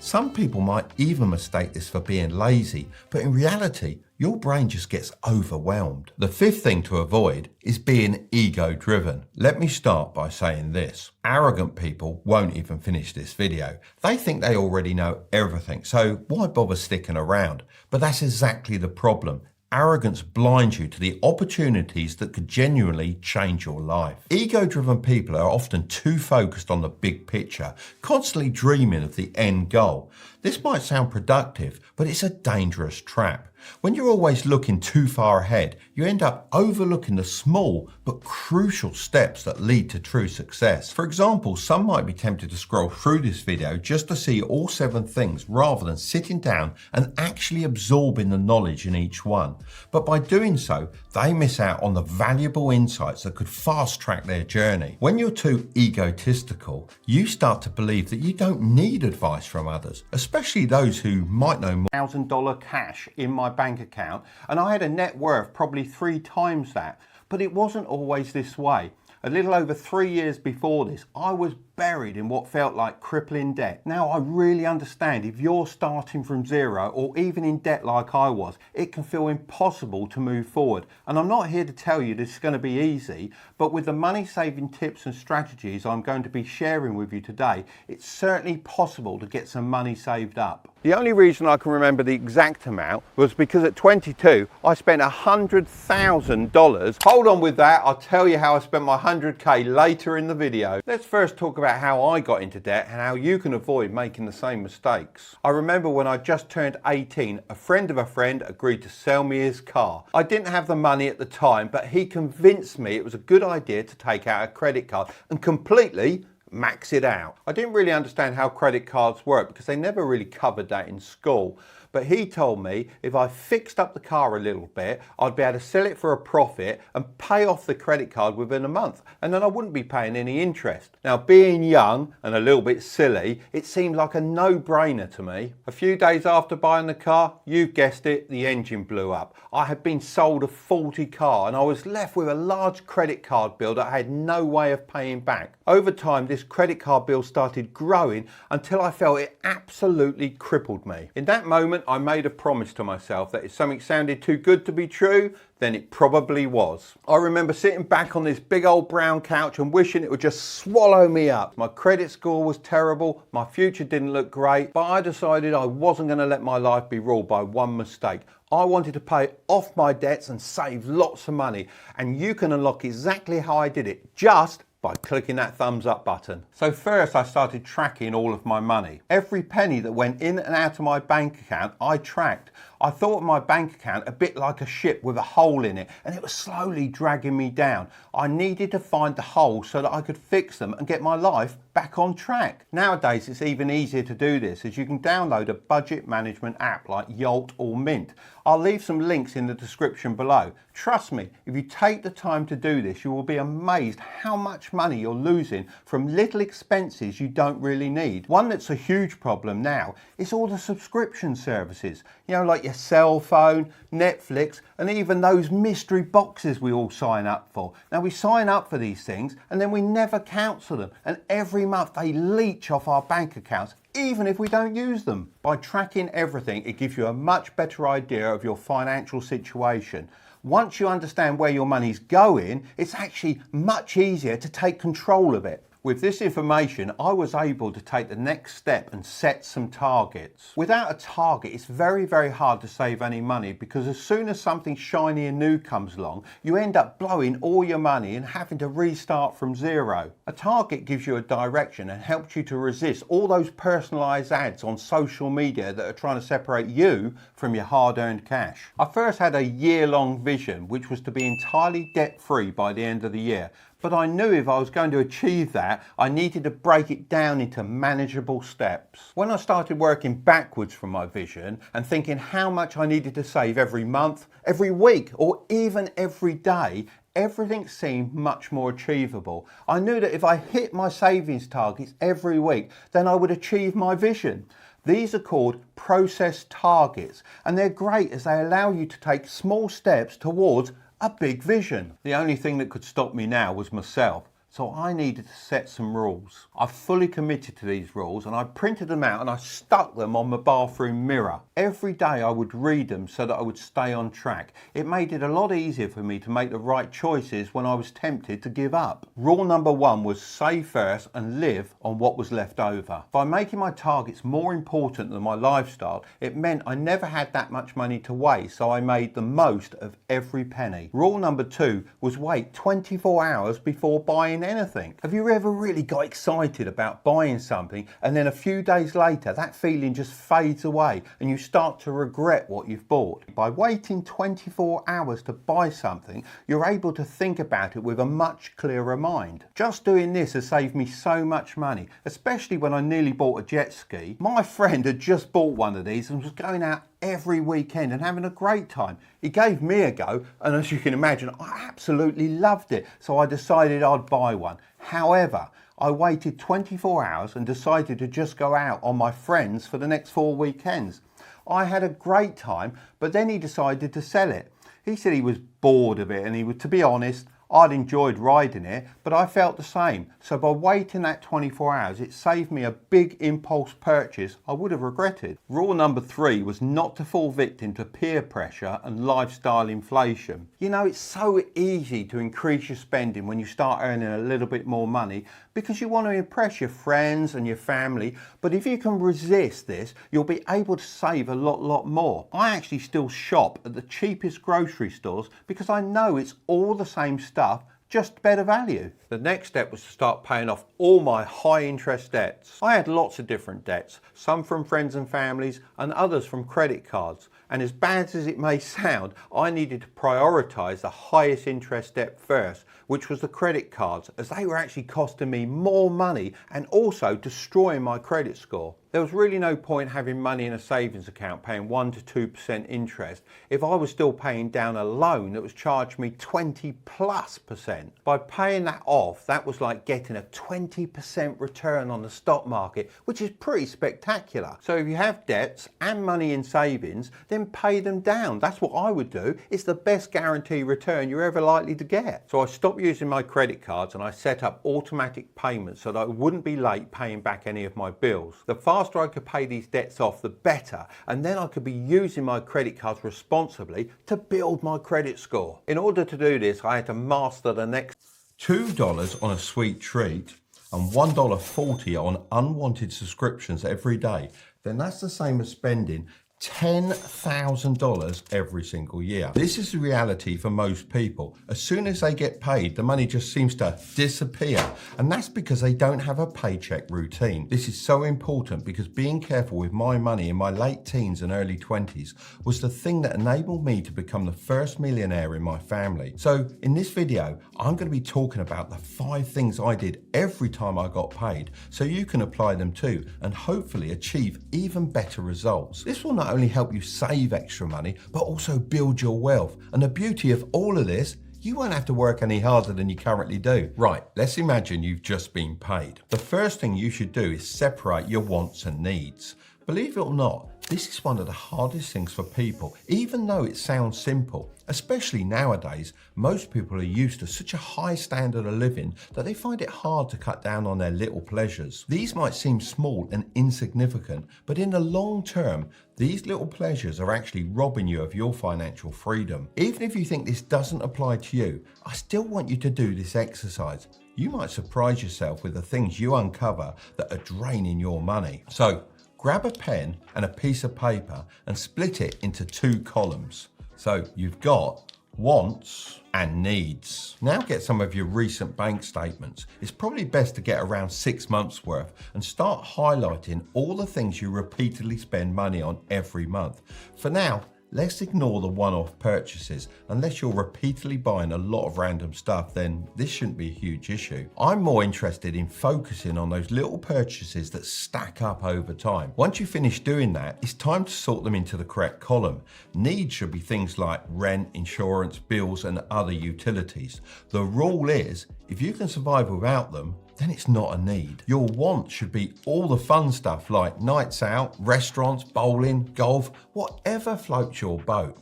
Some people might even mistake this for being lazy, but in reality, your brain just gets overwhelmed. The fifth thing to avoid is being ego-driven. Let me start by saying this. Arrogant people won't even finish this video. They think they already know everything, so why bother sticking around? But that's exactly the problem. Arrogance blinds you to the opportunities that could genuinely change your life. Ego-driven people are often too focused on the big picture, constantly dreaming of the end goal. This might sound productive, but it's a dangerous trap. When you're always looking too far ahead, you end up overlooking the small but crucial steps that lead to true success. For example, some might be tempted to scroll through this video just to see all 7 things rather than sitting down and actually absorbing the knowledge in each one. But by doing so, they miss out on the valuable insights that could fast track their journey. When you're too egotistical, you start to believe that you don't need advice from others, especially those who might know more. $1,000 cash in my bank account, and I had a net worth probably 3 times that, but it wasn't always this way. A little over 3 years before this, I was buried in what felt like crippling debt. Now I really understand if you're starting from zero or even in debt like I was, it can feel impossible to move forward. And I'm not here to tell you this is going to be easy, but with the money saving tips and strategies I'm going to be sharing with you today, it's certainly possible to get some money saved up. The only reason I can remember the exact amount was because at 22 I spent $100,000. Hold on with that, I'll tell you how I spent my 100k later in the video. Let's first talk about how I got into debt and how you can avoid making the same mistakes. I remember when I just turned 18, a friend of a friend agreed to sell me his car. I didn't have the money at the time, but he convinced me it was a good idea to take out a credit card and completely max it out. I didn't really understand how credit cards work because they never really covered that in school. But he told me if I fixed up the car a little bit, I'd be able to sell it for a profit and pay off the credit card within a month. And then I wouldn't be paying any interest. Now, being young and a little bit silly, it seemed like a no-brainer to me. A few days after buying the car, you've guessed it, the engine blew up. I had been sold a faulty car and I was left with a large credit card bill that I had no way of paying back. Over time, this credit card bill started growing until I felt it absolutely crippled me. In that moment, I made a promise to myself that if something sounded too good to be true, then it probably was. I remember sitting back on this big old brown couch and wishing it would just swallow me up. My credit score was terrible, my future didn't look great, but I decided I wasn't going to let my life be ruled by one mistake. I wanted to pay off my debts and save lots of money, and you can unlock exactly how I did it, just by clicking that thumbs up button. So first I started tracking all of my money. Every penny that went in and out of my bank account, I tracked. I thought of my bank account a bit like a ship with a hole in it, and it was slowly dragging me down. I needed to find the hole so that I could fix them and get my life back on track. Nowadays it's even easier to do this, as you can download a budget management app like Yolt or Mint. I'll leave some links in the description below. Trust me, if you take the time to do this, you will be amazed how much money you're losing from little expenses you don't really need. One that's a huge problem now is all the subscription services, you know, like your cell phone, Netflix, and even those mystery boxes we all sign up for. Now, we sign up for these things and then we never cancel them, and every month they leech off our bank accounts, even if we don't use them. By tracking everything, it gives you a much better idea of your financial situation. Once you understand where your money's going, it's actually much easier to take control of it. With this information, I was able to take the next step and set some targets. Without a target, it's very, very hard to save any money, because as soon as something shiny and new comes along, you end up blowing all your money and having to restart from zero. A target gives you a direction and helps you to resist all those personalized ads on social media that are trying to separate you from your hard-earned cash. I first had a year-long vision, which was to be entirely debt-free by the end of the year. But I knew if I was going to achieve that, I needed to break it down into manageable steps. When I started working backwards from my vision and thinking how much I needed to save every month, every week, or even every day, everything seemed much more achievable. I knew that if I hit my savings targets every week, then I would achieve my vision. These are called process targets, and they're great as they allow you to take small steps towards a big vision. The only thing that could stop me now was myself. So I needed to set some rules. I fully committed to these rules, and I printed them out and I stuck them on my bathroom mirror. Every day I would read them so that I would stay on track. It made it a lot easier for me to make the right choices when I was tempted to give up. Rule number one was save first and live on what was left over. By making my targets more important than my lifestyle, it meant I never had that much money to waste, so I made the most of every penny. Rule number two was wait 24 hours before buying anything. Have you ever really got excited about buying something and then a few days later that feeling just fades away and you start to regret what you've bought? By waiting 24 hours to buy something, you're able to think about it with a much clearer mind. Just doing this has saved me so much money, especially when I nearly bought a jet ski. My friend had just bought one of these and was going out every weekend and having a great time. He gave me a go, and as you can imagine, I absolutely loved it, so I decided I'd buy one. However, I waited 24 hours and decided to just go out on my friends for the next 4 weekends. I had a great time, but then he decided to sell it. He said he was bored of it, and he was, to be honest, I'd enjoyed riding it, but I felt the same. So by waiting that 24 hours, it saved me a big impulse purchase I would have regretted. Rule number three was not to fall victim to peer pressure and lifestyle inflation. You know, it's so easy to increase your spending when you start earning a little bit more money, because you want to impress your friends and your family. But if you can resist this, you'll be able to save a lot more. I actually still shop at the cheapest grocery stores because I know it's all the same stuff, just better value. The next step was to start paying off all my high interest debts. I had lots of different debts, some from friends and families and others from credit cards. And as bad as it may sound, I needed to prioritise the highest interest debt first, which was the credit cards, as they were actually costing me more money and also destroying my credit score. There was really no point having money in a savings account paying 1 to 2% interest if I was still paying down a loan that was charging me 20+%. By paying that off, that was like getting a 20% return on the stock market, which is pretty spectacular. So if you have debts and money in savings, then pay them down. That's what I would do. It's the best guarantee return you're ever likely to get. So I stopped using my credit cards and I set up automatic payments so that I wouldn't be late paying back any of my bills. The faster I could pay these debts off, the better, and then I could be using my credit cards responsibly to build my credit score. In order to do this, I had to master the next $2 on a sweet treat and $1.40 on unwanted subscriptions every day, then that's the same as spending $10,000 every single year. This is the reality for most people. As soon as they get paid, the money just seems to disappear. And that's because they don't have a paycheck routine. This is so important because being careful with my money in my late teens and early 20s was the thing that enabled me to become the first millionaire in my family. So in this video, I'm going to be talking about the 5 things I did every time I got paid so you can apply them too and hopefully achieve even better results. This will not only help you save extra money, but also build your wealth. And the beauty of all of this, you won't have to work any harder than you currently do. Right, let's imagine you've just been paid. The first thing you should do is separate your wants and needs. Believe it or not, this is one of the hardest things for people, even though it sounds simple. Especially nowadays, most people are used to such a high standard of living that they find it hard to cut down on their little pleasures. These might seem small and insignificant, but in the long term, these little pleasures are actually robbing you of your financial freedom. Even if you think this doesn't apply to you, I still want you to do this exercise. You might surprise yourself with the things you uncover that are draining your money. So, grab a pen and a piece of paper and split it into 2 columns. So you've got wants and needs. Now get some of your recent bank statements. It's probably best to get around 6 months worth and start highlighting all the things you repeatedly spend money on every month. For now, let's ignore the one-off purchases. Unless you're repeatedly buying a lot of random stuff, then this shouldn't be a huge issue. I'm more interested in focusing on those little purchases that stack up over time. Once you finish doing that, it's time to sort them into the correct column. Needs should be things like rent, insurance, bills, and other utilities. The rule is, if you can survive without them, then it's not a need. Your want should be all the fun stuff like nights out, restaurants, bowling, golf, whatever floats your boat.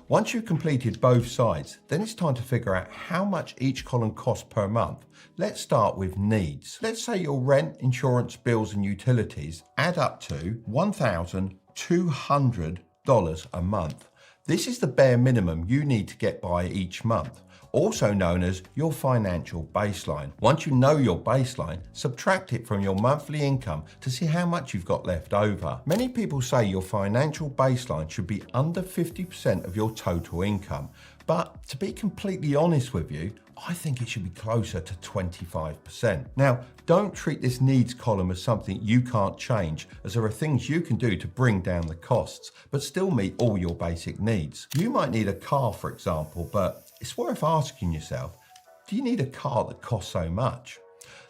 Once you've completed both sides, then it's time to figure out how much each column costs per month. Let's start with needs. Let's say your rent, insurance, bills, and utilities add up to $1,200 a month. This is the bare minimum you need to get by each month, also known as your financial baseline. Once you know your baseline, subtract it from your monthly income to see how much you've got left over. Many people say your financial baseline should be under 50% of your total income, but to be completely honest with you, I think it should be closer to 25%. Now, don't treat this needs column as something you can't change, as there are things you can do to bring down the costs, but still meet all your basic needs. You might need a car, for example, but it's worth asking yourself, do you need a car that costs so much?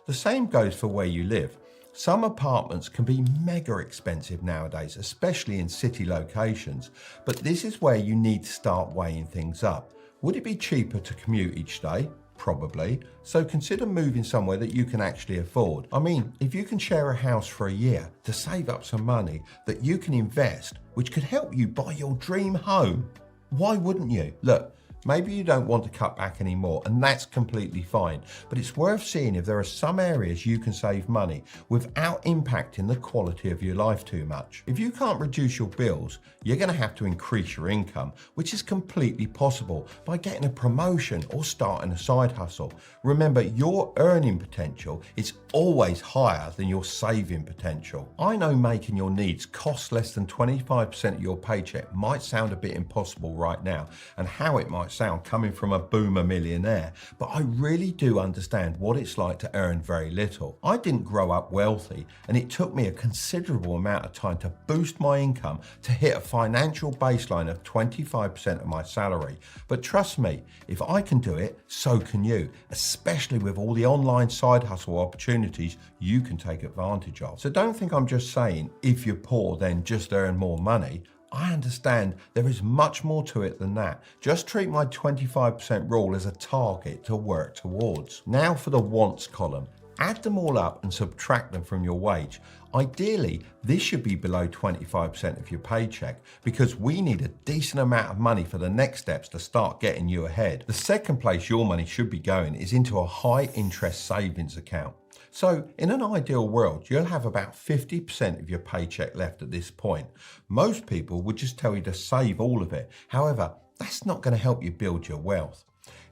The same goes for where you live. Some apartments can be mega expensive nowadays, especially in city locations, but this is where you need to start weighing things up. Would it be cheaper to commute each day? Probably. So consider moving somewhere that you can actually afford. I mean, if you can share a house for a year to save up some money that you can invest, which could help you buy your dream home, why wouldn't you? Look, Maybe you don't want to cut back anymore, and that's completely fine, but it's worth seeing if there are some areas you can save money without impacting the quality of your life too much. If you can't reduce your bills, you're going to have to increase your income, which is completely possible by getting a promotion or starting a side hustle. Remember, your earning potential is always higher than your saving potential. I know making your needs cost less than 25% of your paycheck might sound a bit impossible right now, and how it might sound coming from a boomer millionaire, but I really do understand what it's like to earn very little. I didn't grow up wealthy, and it took me a considerable amount of time to boost my income to hit a financial baseline of 25% of my salary. But trust me, if I can do it, so can you, especially with all the online side hustle opportunities you can take advantage of. So don't think I'm just saying, if you're poor, then just earn more money. I understand there is much more to it than that. Just treat my 25% rule as a target to work towards. Now for the wants column. Add them all up and subtract them from your wage. Ideally, this should be below 25% of your paycheck because we need a decent amount of money for the next steps to start getting you ahead. The second place your money should be going is into a high interest savings account. So in an ideal world, you'll have about 50% of your paycheck left at this point. Most people would just tell you to save all of it. However, that's not going to help you build your wealth.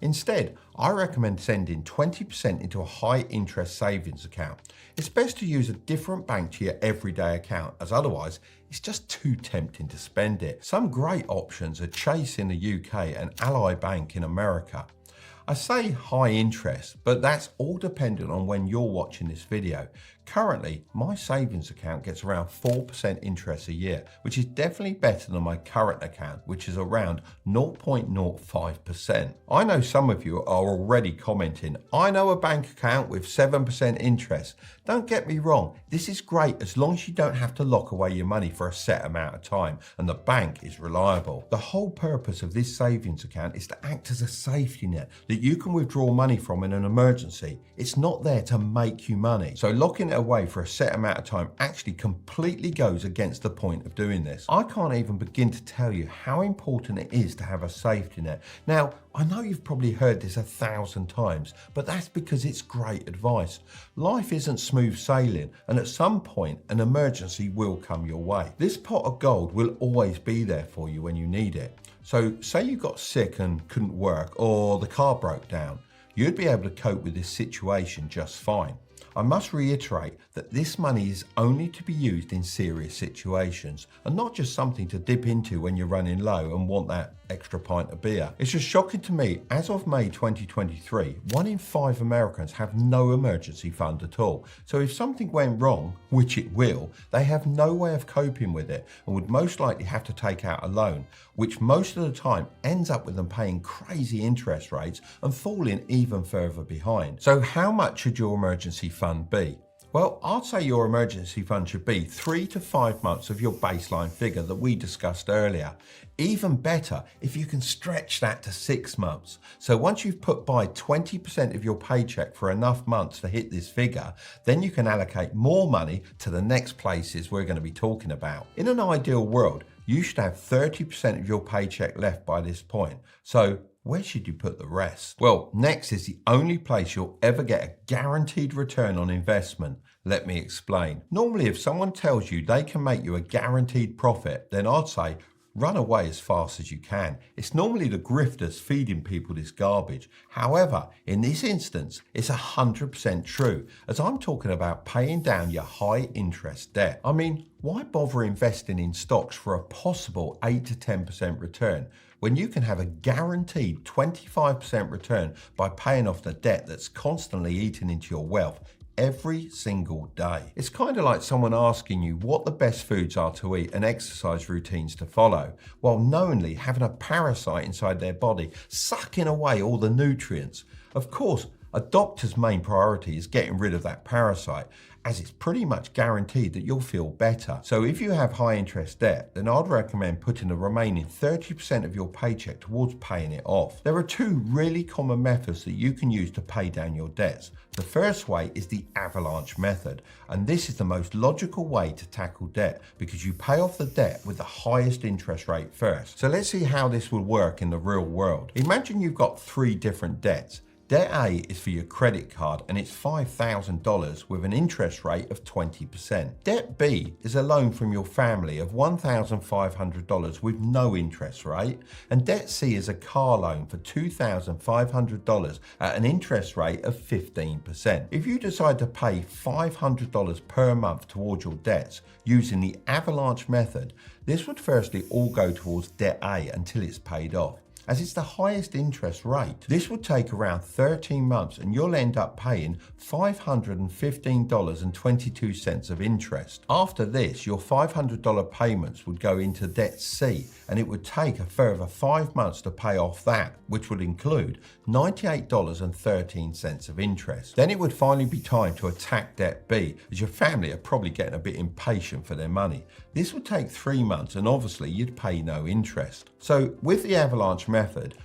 Instead, I recommend sending 20% into a high interest savings account. It's best to use a different bank to your everyday account, as otherwise it's just too tempting to spend it. Some great options are Chase in the UK and Ally Bank in America. I say high interest, but that's all dependent on when you're watching this video. Currently, my savings account gets around 4% interest a year, which is definitely better than my current account, which is around 0.05%. I know some of you are already commenting, I know a bank account with 7% interest. Don't get me wrong, this is great as long as you don't have to lock away your money for a set amount of time and the bank is reliable. The whole purpose of this savings account is to act as a safety net that you can withdraw money from in an emergency. It's not there to make you money. So locking it away for a set amount of time actually completely goes against the point of doing this. I can't even begin to tell you how important it is to have a safety net. Now, I know you've probably heard this 1,000 times, but that's because it's great advice. Life isn't smooth sailing, and at some point, an emergency will come your way. This pot of gold will always be there for you when you need it. So say you got sick and couldn't work, or the car broke down, you'd be able to cope with this situation just fine. I must reiterate that this money is only to be used in serious situations and not just something to dip into when you're running low and want that extra pint of beer. It's just shocking to me, as of May 2023, 1 in 5 Americans have no emergency fund at all. So if something went wrong, which it will, they have no way of coping with it and would most likely have to take out a loan, which most of the time ends up with them paying crazy interest rates and falling even further behind. So how much should your emergency fund be? Well, I'd say your emergency fund should be 3 to 5 months of your baseline figure that we discussed earlier. Even better if you can stretch that to 6 months. So once you've put by 20% of your paycheck for enough months to hit this figure, then you can allocate more money to the next places we're going to be talking about. In an ideal world, you should have 30% of your paycheck left by this point. So where should you put the rest? Well, next is the only place you'll ever get a guaranteed return on investment. Let me explain. Normally, if someone tells you they can make you a guaranteed profit, then I'd say run away as fast as you can. It's normally the grifters feeding people this garbage. However, in this instance, it's 100% true, as I'm talking about paying down your high interest debt. I mean, why bother investing in stocks for a possible 8 to 10% return when you can have a guaranteed 25% return by paying off the debt that's constantly eating into your wealth every single day? It's kind of like someone asking you what the best foods are to eat and exercise routines to follow, while knowingly having a parasite inside their body sucking away all the nutrients. Of course, a doctor's main priority is getting rid of that parasite, as it's pretty much guaranteed that you'll feel better. So if you have high interest debt, then I'd recommend putting the remaining 30% of your paycheck towards paying it off. There are two really common methods that you can use to pay down your debts. The first way is the avalanche method, and this is the most logical way to tackle debt because you pay off the debt with the highest interest rate first. So let's see how this will work in the real world. Imagine you've got three different debts. Debt A is for your credit card and it's $5,000 with an interest rate of 20%. Debt B is a loan from your family of $1,500 with no interest rate. And debt C is a car loan for $2,500 at an interest rate of 15%. If you decide to pay $500 per month towards your debts using the avalanche method, this would firstly all go towards debt A until it's paid off. As it's the highest interest rate, this would take around 13 months and you'll end up paying $515.22 of interest. After this, your $500 payments would go into debt C and it would take a further 5 months to pay off that, which would include $98.13 of interest. Then it would finally be time to attack debt B, as your family are probably getting a bit impatient for their money. This would take 3 months and obviously you'd pay no interest. So with the avalanche method,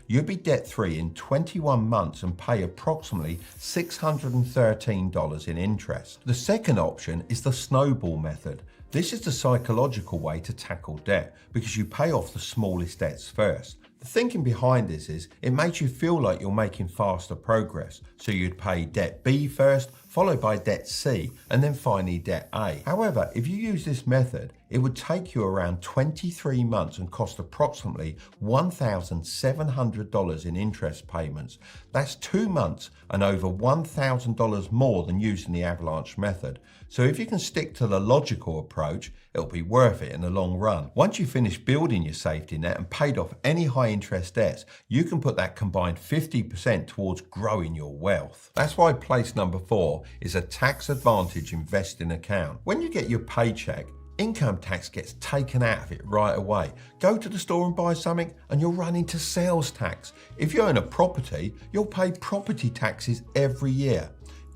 you'd be debt free in 21 months and pay approximately $613 in interest. The second option is the snowball method. This is the psychological way to tackle debt because you pay off the smallest debts first. The thinking behind this is it makes you feel like you're making faster progress. So you'd pay debt B first, followed by debt C, and then finally debt A. However, if you use this method, it would take you around 23 months and cost approximately $1,700 in interest payments. That's 2 months and over $1,000 more than using the avalanche method. So if you can stick to the logical approach, it'll be worth it in the long run. Once you finish building your safety net and paid off any high interest debts, you can put that combined 50% towards growing your wealth. That's why place number 4 is a tax advantage investing account. When you get your paycheck, income tax gets taken out of it right away. Go to the store and buy something and you'll run into sales tax. If you own a property, you'll pay property taxes every year.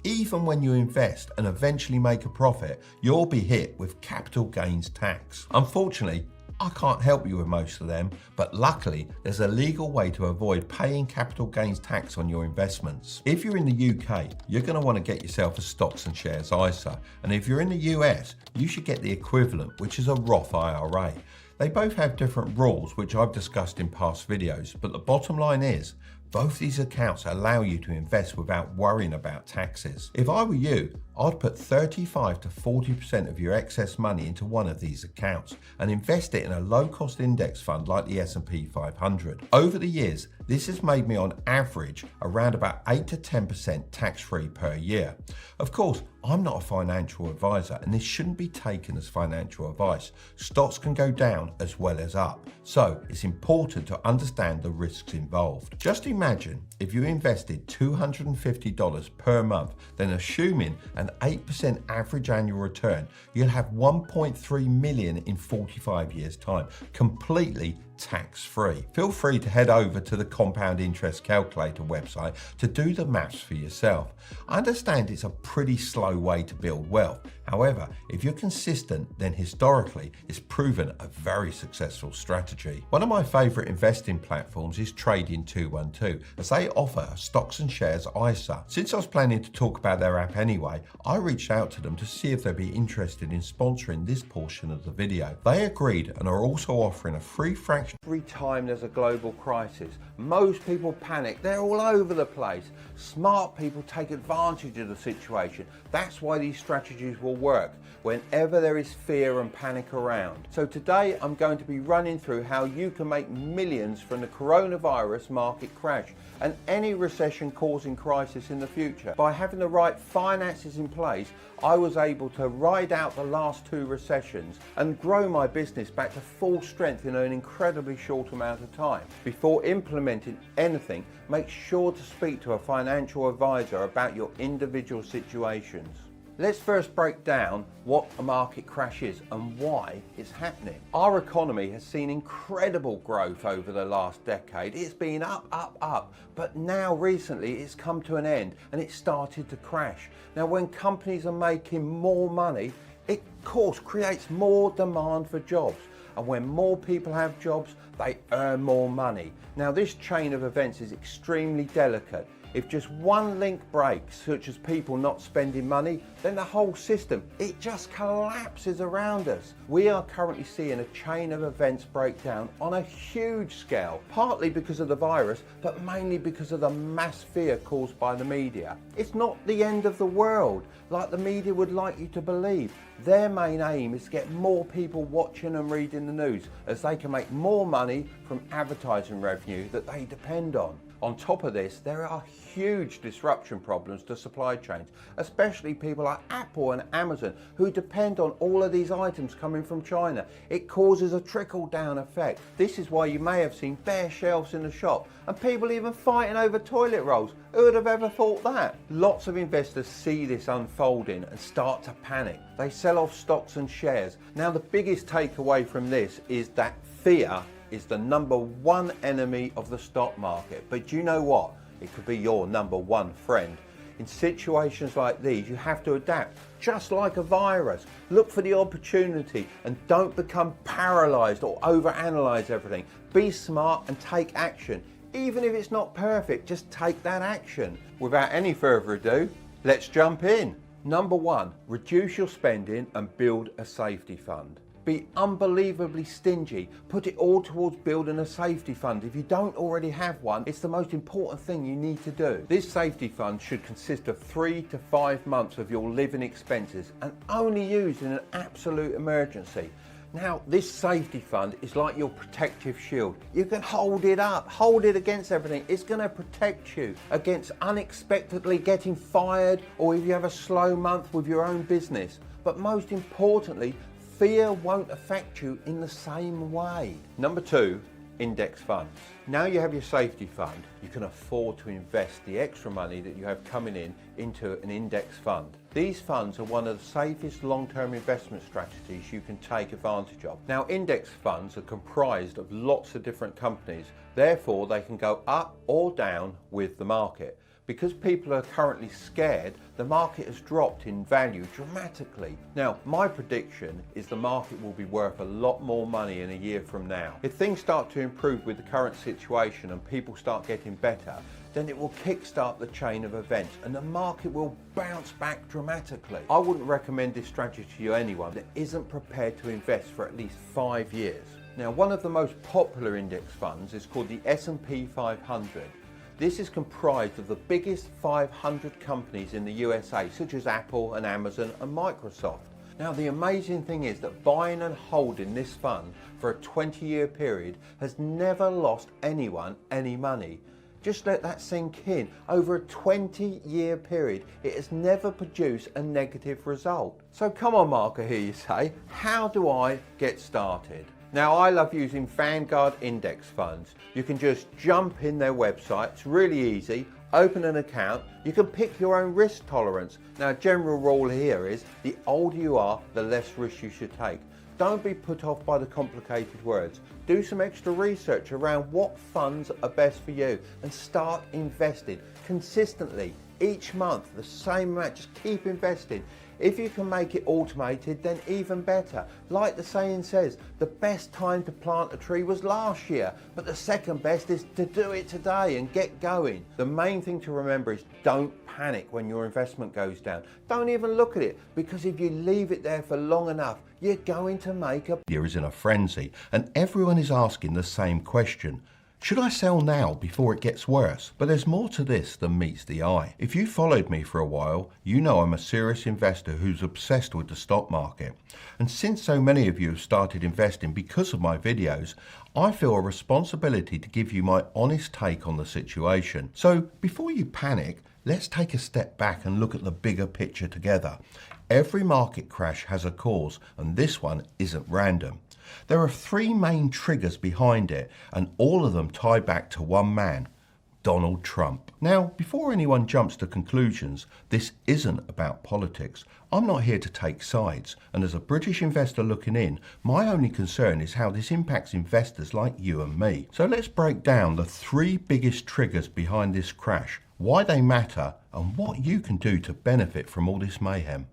Even when you invest and eventually make a profit, you'll be hit with capital gains tax. Unfortunately, I can't help you with most of them, but luckily there's a legal way to avoid paying capital gains tax on your investments. If you're in the UK, you're going to want to get yourself a stocks and shares ISA, and if you're in the US, you should get the equivalent, which is a Roth IRA. They both have different rules, which I've discussed in past videos, but the bottom line is, both these accounts allow you to invest without worrying about taxes. If I were you, I'd put 35 to 40% of your excess money into one of these accounts and invest it in a low-cost index fund like the S&P 500. Over the years, this has made me on average around about 8 to 10% tax-free per year. Of course, I'm not a financial advisor and this shouldn't be taken as financial advice. Stocks can go down as well as up, so it's important to understand the risks involved. Just imagine if you invested $250 per month, then assuming an 8% average annual return, you'll have $1.3 million in 45 years' time, completely tax-free. Feel free to head over to the Compound Interest Calculator website to do the maths for yourself. I understand it's a pretty slow way to build wealth. However, if you're consistent, then historically it's proven a very successful strategy. One of my favorite investing platforms is Trading 212, as they offer a stocks and shares ISA. Since I was planning to talk about their app anyway, I reached out to them to see if they'd be interested in sponsoring this portion of the video. They agreed and are also offering a free fraction. Every time there's a global crisis, most people panic. They're all over the place. Smart people take advantage of the situation. That's why these strategies will work whenever there is fear and panic around. So today I'm going to be running through how you can make millions from the coronavirus market crash and any recession causing crisis in the future. By having the right finances in place, I was able to ride out the last 2 recessions and grow my business back to full strength in an incredibly short amount of time. Before implementing anything, make sure to speak to a financial advisor about your individual situations. Let's first break down what a market crash is and why it's happening. Our economy has seen incredible growth over the last decade. It's been up, but now recently it's come to an end and it started to crash. Now, when companies are making more money, it of course creates more demand for jobs. And when more people have jobs, they earn more money. Now, this chain of events is extremely delicate. If just one link breaks, such as people not spending money, then the whole system, it just collapses around us. We are currently seeing a chain of events break down on a huge scale, partly because of the virus, but mainly because of the mass fear caused by the media. It's not the end of the world, like the media would like you to believe. Their main aim is to get more people watching and reading the news, as they can make more money from advertising revenue that they depend on. On top of this, there are huge disruption problems to supply chains, especially people like Apple and Amazon, who depend on all of these items coming from China. It causes a trickle-down effect. This is why you may have seen bare shelves in the shop and people even fighting over toilet rolls. Who would have ever thought that? Lots of investors see this unfolding and start to panic. They sell off stocks and shares. Now, the biggest takeaway from this is that fear is the number one enemy of the stock market. But you know what? It could be your number one friend. In situations like these, you have to adapt, just like a virus. Look for the opportunity and don't become paralyzed or overanalyze everything. Be smart and take action. Even if it's not perfect, just take that action. Without any further ado, let's jump in. Number one, reduce your spending and build a safety fund. Be unbelievably stingy. Put it all towards building a safety fund. If you don't already have one, it's the most important thing you need to do. This safety fund should consist of 3 to 5 months of your living expenses and only used in an absolute emergency. Now, this safety fund is like your protective shield. You can hold it up, hold it against everything. It's going to protect you against unexpectedly getting fired or if you have a slow month with your own business. But most importantly, fear won't affect you in the same way. Number two, index funds. Now you have your safety fund, you can afford to invest the extra money that you have coming in into an index fund. These funds are one of the safest long-term investment strategies you can take advantage of. Now, index funds are comprised of lots of different companies, therefore they can go up or down with the market. Because people are currently scared, the market has dropped in value dramatically. Now, my prediction is the market will be worth a lot more money in a year from now. If things start to improve with the current situation and people start getting better, then it will kickstart the chain of events and the market will bounce back dramatically. I wouldn't recommend this strategy to anyone that isn't prepared to invest for at least 5 years. Now, one of the most popular index funds is called the S&P 500. This is comprised of the biggest 500 companies in the USA, such as Apple and Amazon and Microsoft. Now, the amazing thing is that buying and holding this fund for a 20-year period has never lost anyone any money. Just let that sink in. Over a 20-year period, it has never produced a negative result. So come on, Mark, I hear you say, how do I get started? Now, I love using Vanguard index funds. You can just jump in their website, it's really easy, open an account, you can pick your own risk tolerance. Now, a general rule here is the older you are, the less risk you should take. Don't be put off by the complicated words. Do some extra research around what funds are best for you and start investing consistently each month, the same amount, just keep investing. If you can make it automated, then even better. Like the saying says, the best time to plant a tree was last year, but the second best is to do it today and get going. The main thing to remember is don't panic when your investment goes down. Don't even look at it, because if you leave it there for long enough, you're going to make a... Is in a frenzy, and everyone is asking the same question. Should I sell now before it gets worse? But there's more to this than meets the eye. If you followed me for a while, you know I'm a serious investor who's obsessed with the stock market. And since so many of you have started investing because of my videos, I feel a responsibility to give you my honest take on the situation. So before you panic, let's take a step back and look at the bigger picture together. Every market crash has a cause, and this one isn't random. There are 3 main triggers behind it, and all of them tie back to one man, Donald Trump. Now, before anyone jumps to conclusions, this isn't about politics. I'm not here to take sides, and as a British investor looking in, my only concern is how this impacts investors like you and me. So let's break down the 3 biggest triggers behind this crash, why they matter, and what you can do to benefit from all this mayhem.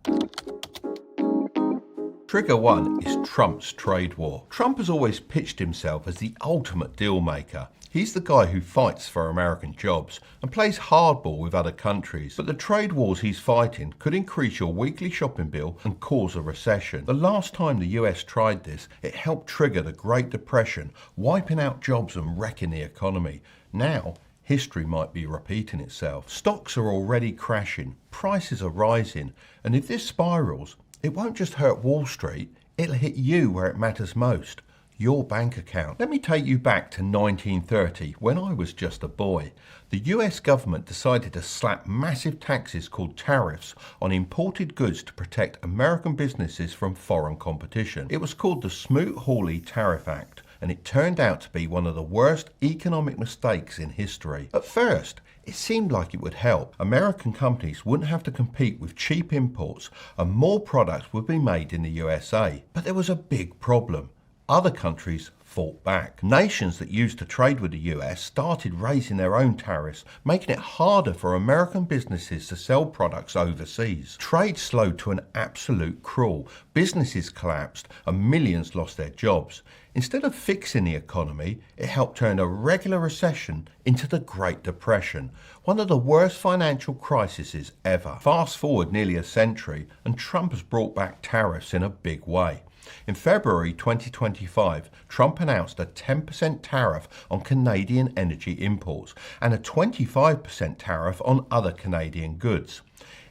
Trigger 1 is Trump's trade war. Trump has always pitched himself as the ultimate deal maker. He's the guy who fights for American jobs and plays hardball with other countries. But the trade wars he's fighting could increase your weekly shopping bill and cause a recession. The last time the US tried this, it helped trigger the Great Depression, wiping out jobs and wrecking the economy. Now, history might be repeating itself. Stocks are already crashing, prices are rising, and if this spirals, it won't just hurt Wall Street, it'll hit you where it matters most. Your bank account. Let me take you back to 1930 when I was just a boy. The US government decided to slap massive taxes called tariffs on imported goods to protect American businesses from foreign competition. It was called the Smoot-Hawley Tariff Act, and it turned out to be one of the worst economic mistakes in history. At first, it seemed like it would help. American companies wouldn't have to compete with cheap imports and more products would be made in the USA. But there was a big problem. Other countries fought back. Nations that used to trade with the US started raising their own tariffs, making it harder for American businesses to sell products overseas. Trade slowed to an absolute crawl. Businesses collapsed and millions lost their jobs. Instead of fixing the economy, it helped turn a regular recession into the Great Depression, one of the worst financial crises ever. Fast forward nearly a century and Trump has brought back tariffs in a big way. In February 2025, Trump announced a 10% tariff on Canadian energy imports and a 25% tariff on other Canadian goods.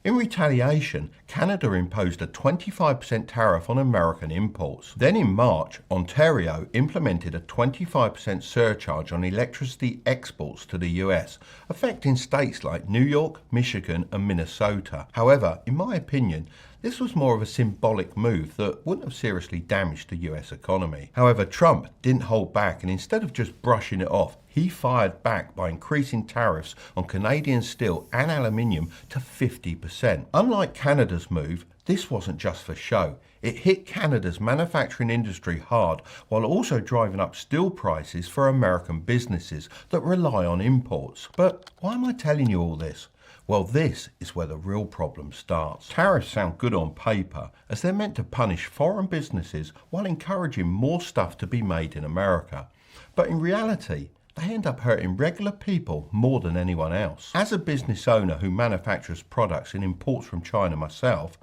In retaliation, Canada imposed a 25% tariff on American imports. Then in March, Ontario implemented a 25% surcharge on electricity exports to the US, affecting states like New York, Michigan and Minnesota. However, in my opinion, this was more of a symbolic move that wouldn't have seriously damaged the US economy. However, Trump didn't hold back, and instead of just brushing it off, he fired back by increasing tariffs on Canadian steel and aluminium to 50%. Unlike Canada's move, this wasn't just for show. It hit Canada's manufacturing industry hard while also driving up steel prices for American businesses that rely on imports. But why am I telling you all this? Well, this is where the real problem starts. Tariffs sound good on paper, as they're meant to punish foreign businesses while encouraging more stuff to be made in America. But in reality, they end up hurting regular people more than anyone else. As a business owner who manufactures products and imports from China myself,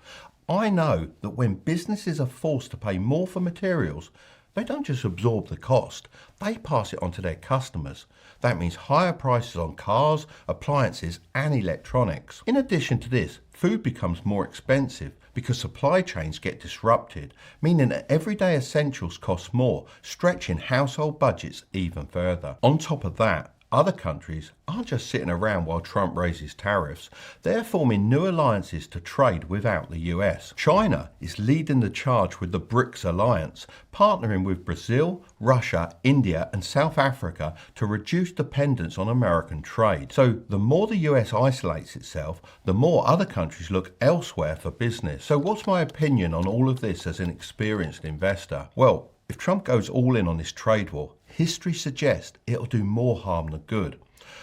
I know that when businesses are forced to pay more for materials, they don't just absorb the cost, they pass it on to their customers. That means higher prices on cars, appliances and electronics. In addition to this, food becomes more expensive because supply chains get disrupted, meaning that everyday essentials cost more, stretching household budgets even further. On top of that, other countries aren't just sitting around while Trump raises tariffs. They're forming new alliances to trade without the US. China is leading the charge with the BRICS alliance, partnering with Brazil, Russia, India and South Africa to reduce dependence on American trade. So the more the US isolates itself, the more other countries look elsewhere for business. So what's my opinion on all of this as an experienced investor? Well, if Trump goes all in on this trade war, history suggests it'll do more harm than good.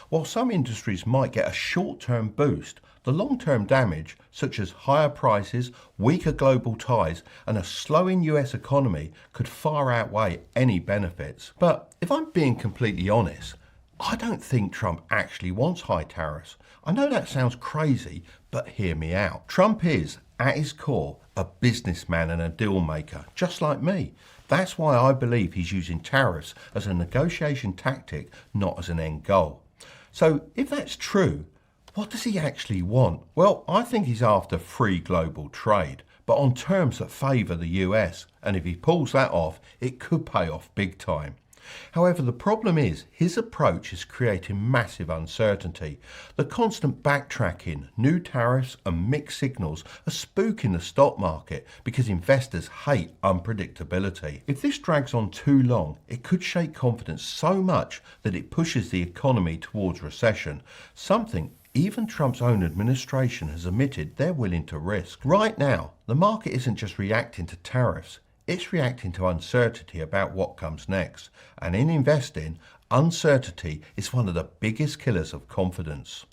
While some industries might get a short-term boost, the long-term damage, such as higher prices, weaker global ties, and a slowing US economy, could far outweigh any benefits. But if I'm being completely honest, I don't think Trump actually wants high tariffs. I know that sounds crazy, but hear me out. Trump is, at his core, a businessman and a deal maker, just like me. That's why I believe he's using tariffs as a negotiation tactic, not as an end goal. So if that's true, what does he actually want? Well, I think he's after free global trade, but on terms that favour the US. And if he pulls that off, it could pay off big time. However, the problem is his approach is creating massive uncertainty. The constant backtracking, new tariffs and mixed signals are spooking the stock market because investors hate unpredictability. If this drags on too long, it could shake confidence so much that it pushes the economy towards recession, something even Trump's own administration has admitted they're willing to risk. Right now, the market isn't just reacting to tariffs, it's reacting to uncertainty about what comes next. And in investing, uncertainty is one of the biggest killers of confidence.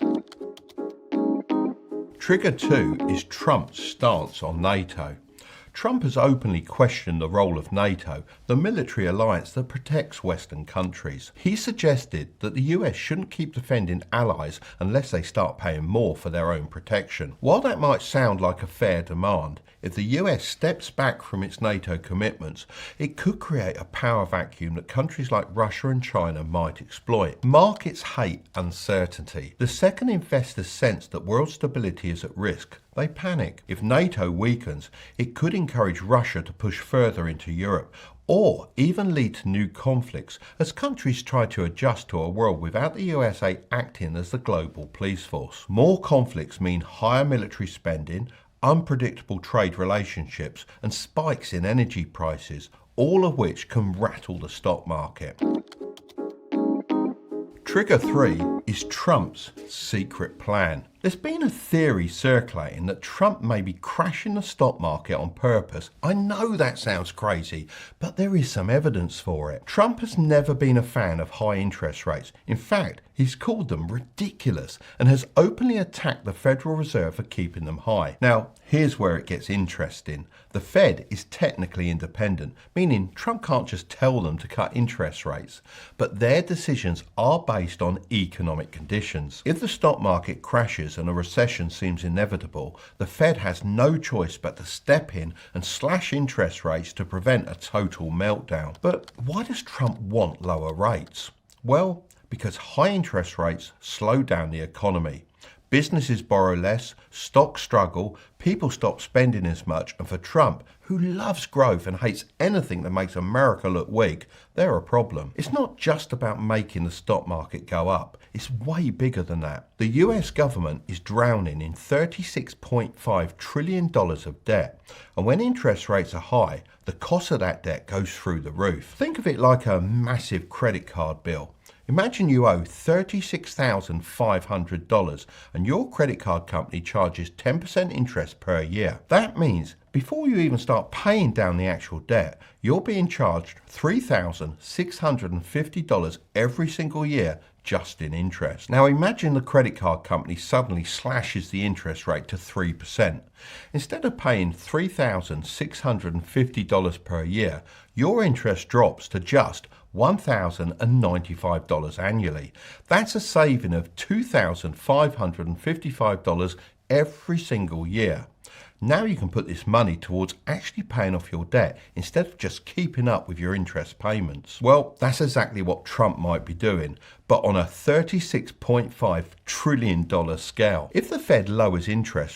Trigger 2 is Trump's stance on NATO. Trump has openly questioned the role of NATO, the military alliance that protects Western countries. He suggested that the US shouldn't keep defending allies unless they start paying more for their own protection. While that might sound like a fair demand, if the US steps back from its NATO commitments, it could create a power vacuum that countries like Russia and China might exploit. Markets hate uncertainty. The second investors sense that world stability is at risk, they panic. If NATO weakens, it could encourage Russia to push further into Europe, or even lead to new conflicts as countries try to adjust to a world without the USA acting as the global police force. More conflicts mean higher military spending, unpredictable trade relationships, and spikes in energy prices, all of which can rattle the stock market. Trigger 3 is Trump's secret plan. There's been a theory circulating that Trump may be crashing the stock market on purpose. I know that sounds crazy, but there is some evidence for it. Trump has never been a fan of high interest rates. In fact, he's called them ridiculous and has openly attacked the Federal Reserve for keeping them high. Now, here's where it gets interesting. The Fed is technically independent, meaning Trump can't just tell them to cut interest rates, but their decisions are based on economic conditions. If the stock market crashes and a recession seems inevitable, the Fed has no choice but to step in and slash interest rates to prevent a total meltdown. But why does Trump want lower rates? Well, because high interest rates slow down the economy. Businesses borrow less, stocks struggle, people stop spending as much, and for Trump, who loves growth and hates anything that makes America look weak, they're a problem. It's not just about making the stock market go up, it's way bigger than that. The US government is drowning in $36.5 trillion of debt, and when interest rates are high, the cost of that debt goes through the roof. Think of it like a massive credit card bill. Imagine you owe $36,500 and your credit card company charges 10% interest per year. That means before you even start paying down the actual debt, you're being charged $3,650 every single year just in interest. Now imagine the credit card company suddenly slashes the interest rate to 3%. Instead of paying $3,650 per year, your interest drops to just $1,095 annually. That's a saving of $2,555 every single year. Now you can put this money towards actually paying off your debt instead of just keeping up with your interest payments. Well, that's exactly what Trump might be doing, but on a $36.5 trillion scale. If the Fed lowers interest